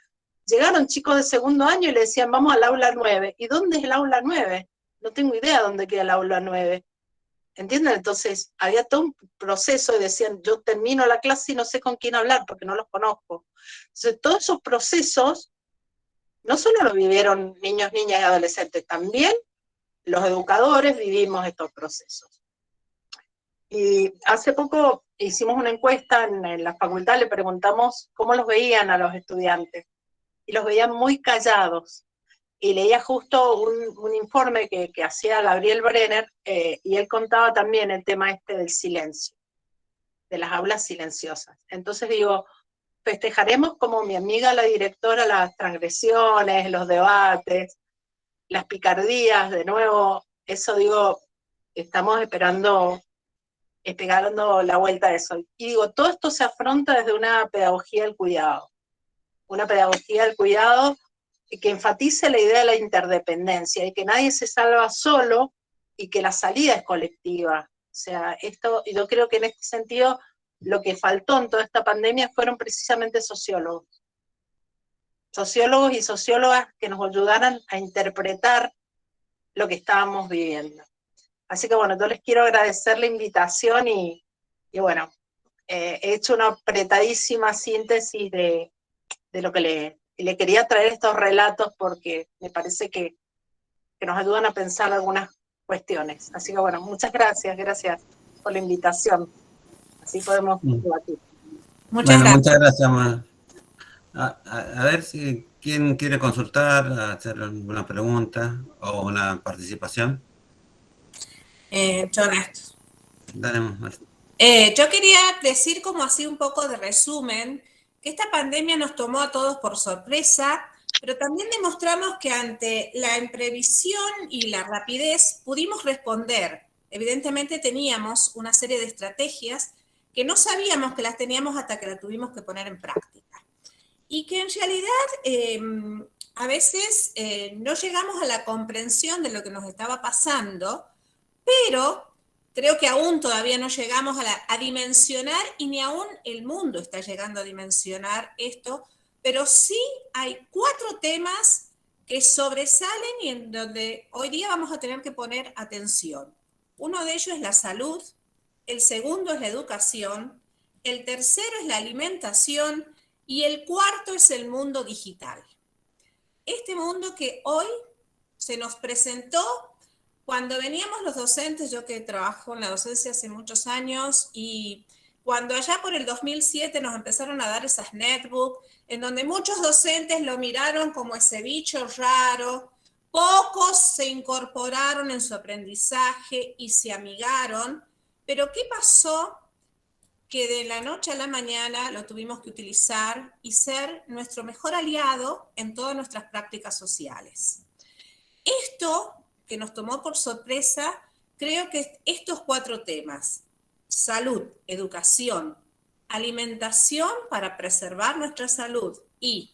llegaron chicos de segundo año y le decían, vamos al aula 9. ¿Y dónde es el aula 9? No tengo idea dónde queda el aula 9. ¿Entienden? Entonces, había todo un proceso y decían, yo termino la clase y no sé con quién hablar porque no los conozco. Entonces, todos esos procesos no solo lo vivieron niños, niñas y adolescentes, también los educadores vivimos estos procesos. Y hace poco hicimos una encuesta en la facultad, le preguntamos cómo los veían a los estudiantes, y los veían muy callados. Y leía justo un informe que hacía Gabriel Brenner, y él contaba también el tema este del silencio, de las aulas silenciosas. Entonces digo, festejaremos como mi amiga la directora las transgresiones, los debates, las picardías, de nuevo, eso digo, estamos esperando la vuelta a eso. Y digo, todo esto se afronta desde una pedagogía del cuidado. Una pedagogía del cuidado que enfatice la idea de la interdependencia y que nadie se salva solo y que la salida es colectiva. O sea, y yo creo que en este sentido lo que faltó en toda esta pandemia fueron precisamente sociólogos. Sociólogos y sociólogas que nos ayudaran a interpretar lo que estábamos viviendo. Así que bueno, yo les quiero agradecer la invitación y bueno, he hecho una apretadísima síntesis de lo que le quería traer estos relatos porque me parece que nos ayudan a pensar algunas cuestiones. Así que bueno, muchas gracias por la invitación. Así podemos debatir. Muchas gracias. Muchas gracias, Ma. A ver si quién quiere consultar, hacer alguna pregunta o una participación. Jonas. Dale, Ma. Yo quería decir como así un poco de resumen, que esta pandemia nos tomó a todos por sorpresa, pero también demostramos que ante la imprevisión y la rapidez pudimos responder. Evidentemente teníamos una serie de estrategias que no sabíamos que las teníamos hasta que las tuvimos que poner en práctica. Y que en realidad a veces no llegamos a la comprensión de lo que nos estaba pasando, pero creo que aún todavía no llegamos a dimensionar, y ni aún el mundo está llegando a dimensionar esto, pero sí hay 4 temas que sobresalen y en donde hoy día vamos a tener que poner atención. Uno de ellos es la salud, el segundo es la educación, el tercero es la alimentación y el cuarto es el mundo digital. Este mundo que hoy se nos presentó cuando veníamos los docentes, yo que trabajo en la docencia hace muchos años, y cuando allá por el 2007 nos empezaron a dar esas netbooks, en donde muchos docentes lo miraron como ese bicho raro, pocos se incorporaron en su aprendizaje y se amigaron, pero ¿qué pasó? Que de la noche a la mañana lo tuvimos que utilizar y ser nuestro mejor aliado en todas nuestras prácticas sociales. Esto que nos tomó por sorpresa, creo que estos 4 temas, salud, educación, alimentación para preservar nuestra salud y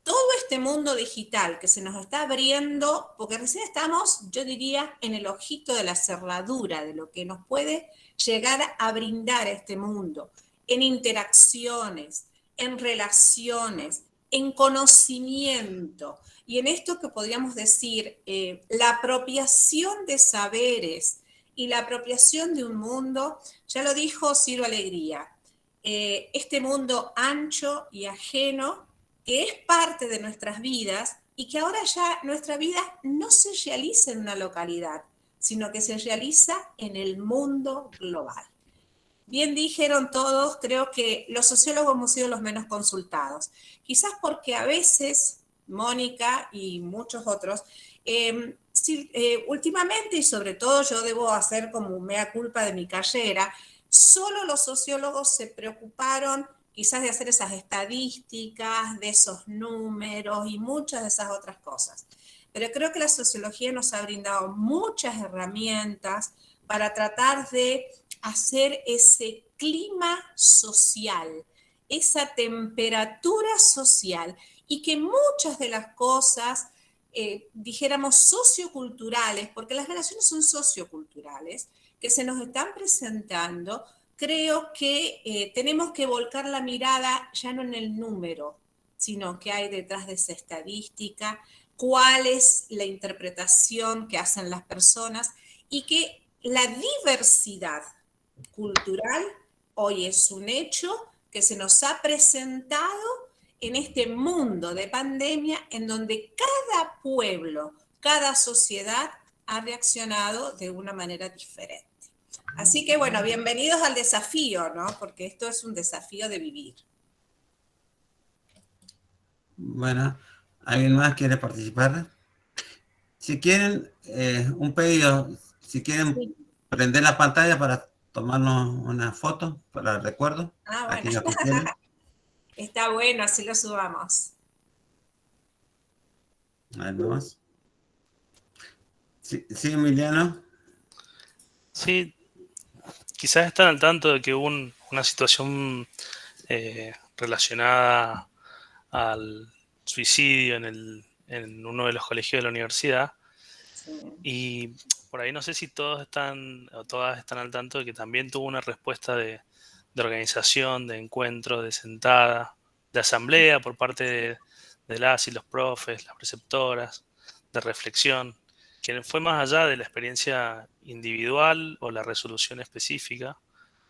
todo este mundo digital que se nos está abriendo, porque recién estamos, yo diría, en el ojito de la cerradura de lo que nos puede llegar a brindar este mundo, en interacciones, en relaciones, en conocimiento, y en esto que podríamos decir, la apropiación de saberes y la apropiación de un mundo, ya lo dijo Ciro Alegría, este mundo ancho y ajeno, que es parte de nuestras vidas y que ahora ya nuestra vida no se realiza en una localidad, sino que se realiza en el mundo global. Bien dijeron todos, creo que los sociólogos hemos sido los menos consultados, quizás porque a veces, Mónica y muchos otros, últimamente, y sobre todo yo debo hacer como mea culpa de mi carrera, solo los sociólogos se preocuparon quizás de hacer esas estadísticas, de esos números y muchas de esas otras cosas. Pero creo que la sociología nos ha brindado muchas herramientas para tratar de hacer ese clima social, esa temperatura social, y que muchas de las cosas, dijéramos, socioculturales, porque las relaciones son socioculturales, que se nos están presentando, creo que tenemos que volcar la mirada ya no en el número, sino que hay detrás de esa estadística, cuál es la interpretación que hacen las personas, y que la diversidad cultural hoy es un hecho que se nos ha presentado en este mundo de pandemia, en donde cada pueblo, cada sociedad ha reaccionado de una manera diferente. Así que bueno, bienvenidos al desafío, ¿no? Porque esto es un desafío de vivir. Bueno, ¿alguien más quiere participar? Si quieren, un pedido, si quieren Sí. prender la pantalla para tomarnos una foto para el recuerdo, Ah, bueno. aquellos que quieren. Está bueno, así lo subamos. Ahí vamos. Sí, sí, Emiliano. Sí, quizás están al tanto de que hubo una situación relacionada al suicidio en uno de los colegios de la universidad. Sí. Y por ahí no sé si todos están o todas están al tanto de que también tuvo una respuesta de organización, de encuentro, de sentada, de asamblea por parte de las y los profes, las preceptoras, de reflexión, que fue más allá de la experiencia individual o la resolución específica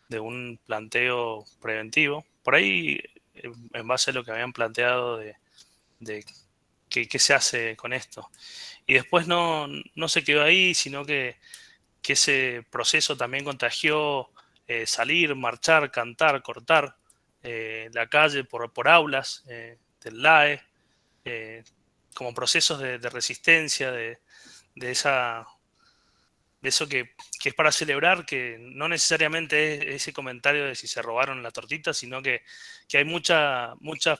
de un planteo preventivo. Por ahí, en base a lo que habían planteado de qué se hace con esto. Y después no se quedó ahí, sino que ese proceso también contagió salir, marchar, cantar, cortar la calle por aulas del LAE, como procesos de resistencia, de eso que es para celebrar, que no necesariamente es ese comentario de si se robaron la tortita, sino que hay mucha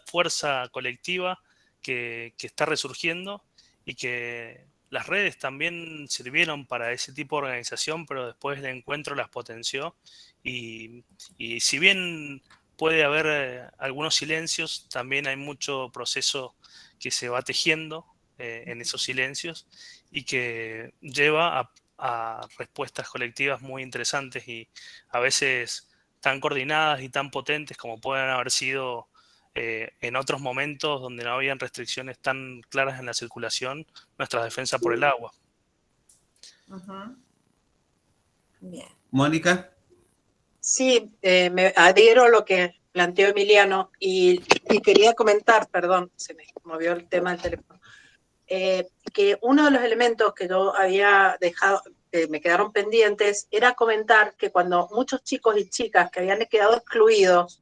fuerza colectiva que está resurgiendo, y que las redes también sirvieron para ese tipo de organización, pero después el encuentro las potenció, y si bien puede haber algunos silencios, también hay mucho proceso que se va tejiendo en esos silencios, y que lleva a respuestas colectivas muy interesantes, y a veces tan coordinadas y tan potentes como pueden haber sido en otros momentos donde no habían restricciones tan claras en la circulación, nuestra defensa por el agua. Uh-huh. Bien. Mónica. Sí, me adhiero a lo que planteó Emiliano y quería comentar, perdón, se me movió el tema del teléfono, que uno de los elementos que yo había dejado, que me quedaron pendientes, era comentar que cuando muchos chicos y chicas que habían quedado excluidos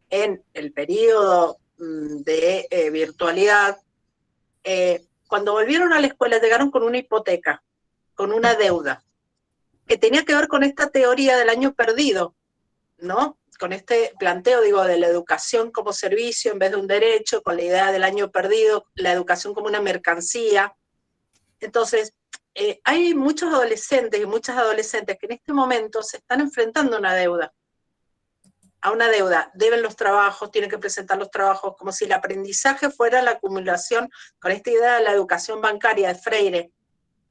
en el periodo de virtualidad, cuando volvieron a la escuela llegaron con una hipoteca, con una deuda, que tenía que ver con esta teoría del año perdido, ¿no? Con este planteo, digo, de la educación como servicio en vez de un derecho, con la idea del año perdido, la educación como una mercancía. Entonces, hay muchos adolescentes y muchas adolescentes que en este momento se están enfrentando a una deuda. a una deuda, deben los trabajos, tienen que presentar los trabajos, como si el aprendizaje fuera la acumulación, con esta idea de la educación bancaria de Freire,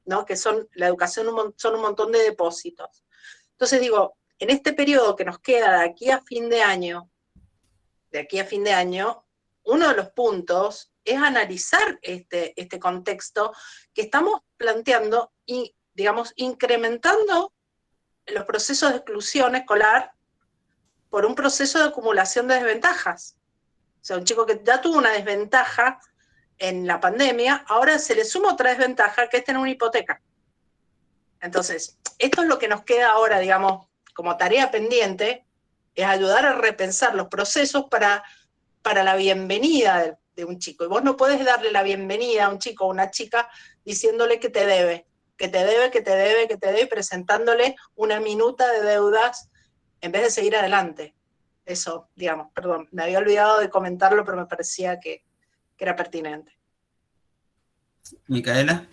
¿no? Que son la educación son un montón de depósitos. Entonces digo, en este periodo que nos queda de aquí a fin de año, uno de los puntos es analizar este contexto que estamos planteando y, digamos, incrementando los procesos de exclusión escolar por un proceso de acumulación de desventajas. O sea, un chico que ya tuvo una desventaja en la pandemia, ahora se le suma otra desventaja, que es tener una hipoteca. Entonces, esto es lo que nos queda ahora, digamos, como tarea pendiente, es ayudar a repensar los procesos para la bienvenida de un chico. Y vos no podés darle la bienvenida a un chico o una chica diciéndole que te debe, y presentándole una minuta de deudas en vez de seguir adelante. Eso, digamos, perdón, me había olvidado de comentarlo, pero me parecía que era pertinente. Micaela.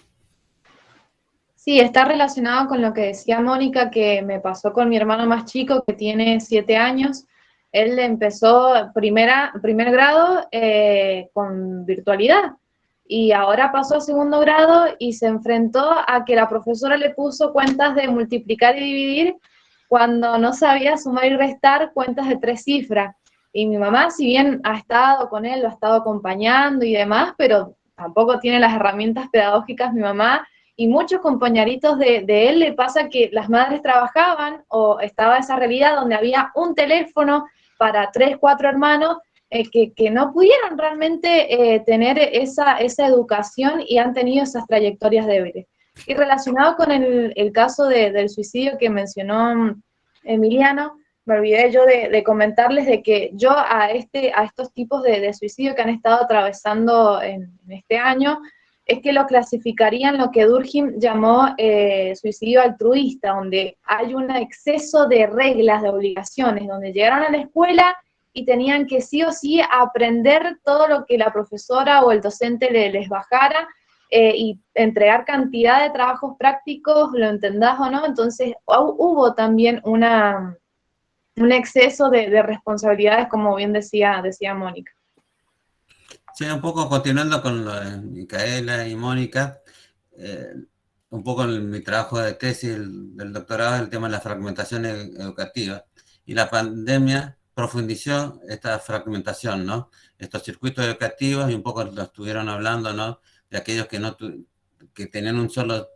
Sí, está relacionado con lo que decía Mónica, que me pasó con mi hermano más chico, que tiene 7 años. Él empezó primer grado con virtualidad, y ahora pasó a segundo grado y se enfrentó a que la profesora le puso cuentas de multiplicar y dividir cuando no sabía sumar y restar cuentas de 3 cifras. Y mi mamá, si bien ha estado con él, lo ha estado acompañando y demás, pero tampoco tiene las herramientas pedagógicas mi mamá, y muchos compañeritos de él le pasa que las madres trabajaban o estaba esa realidad donde había un teléfono para 3, 4 hermanos que no pudieron realmente tener esa educación y han tenido esas trayectorias débiles. Y relacionado con el caso del suicidio que mencionó Emiliano, me olvidé yo de comentarles de que yo a estos tipos de suicidio que han estado atravesando en este año, es que lo clasificarían lo que Durkheim llamó suicidio altruista, donde hay un exceso de reglas, de obligaciones, donde llegaron a la escuela y tenían que sí o sí aprender todo lo que la profesora o el docente les bajara, y entregar cantidad de trabajos prácticos, lo entendás o no. Entonces hubo también un exceso de responsabilidades, como bien decía Mónica. Sí, un poco continuando con lo de Micaela y Mónica, un poco en mi trabajo de tesis del doctorado, el tema de la fragmentación educativa. Y la pandemia profundizó esta fragmentación, ¿no? Estos circuitos educativos, y un poco lo estuvieron hablando, ¿no? De aquellos que tenían un solo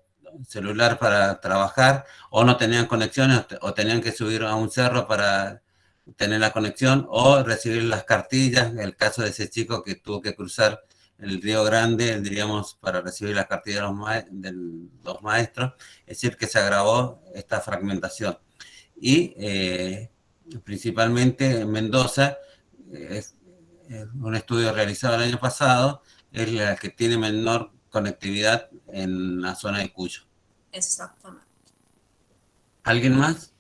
celular para trabajar, o no tenían conexiones, o tenían que subir a un cerro para tener la conexión, o recibir las cartillas. El caso de ese chico que tuvo que cruzar el Río Grande, diríamos, para recibir las cartillas de los maestros, es decir, que se agravó esta fragmentación. Y principalmente en Mendoza, un estudio realizado el año pasado, es la que tiene menor conectividad en la zona de Cuyo. Exactamente. ¿Alguien más?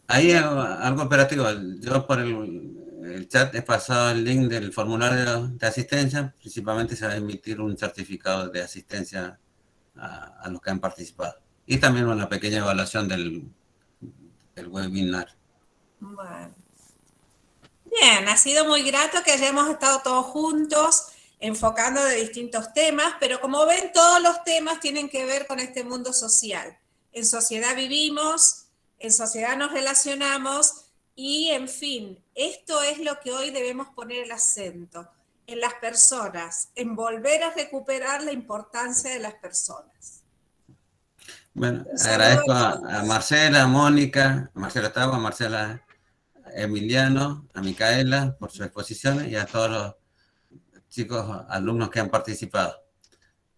Hay algo operativo. Yo por el chat he pasado el link del formulario de asistencia. Principalmente se va a emitir un certificado de asistencia a los que han participado. Y también una pequeña evaluación del webinar. Bueno. Bien, ha sido muy grato que hayamos estado todos juntos enfocando de distintos temas, pero como ven, todos los temas tienen que ver con este mundo social. En sociedad vivimos, en sociedad nos relacionamos y, en fin, esto es lo que hoy debemos poner el acento, en las personas, en volver a recuperar la importancia de las personas. Bueno, agradezco a Marcela, a Mónica, a Marcela Tagua, a Marcela Emiliano, a Micaela por sus exposiciones y a todos los chicos, alumnos que han participado.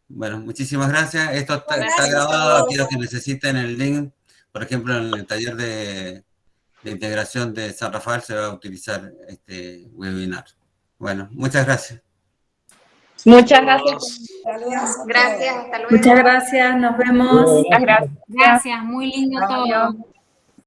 Bueno, muchísimas gracias. Esto está grabado. Aquellos que necesiten el link, por ejemplo, en el taller de integración de San Rafael se va a utilizar este webinar. Bueno, muchas gracias. Muchas gracias. Gracias, hasta luego. Muchas gracias, nos vemos. Gracias, muy lindo todo.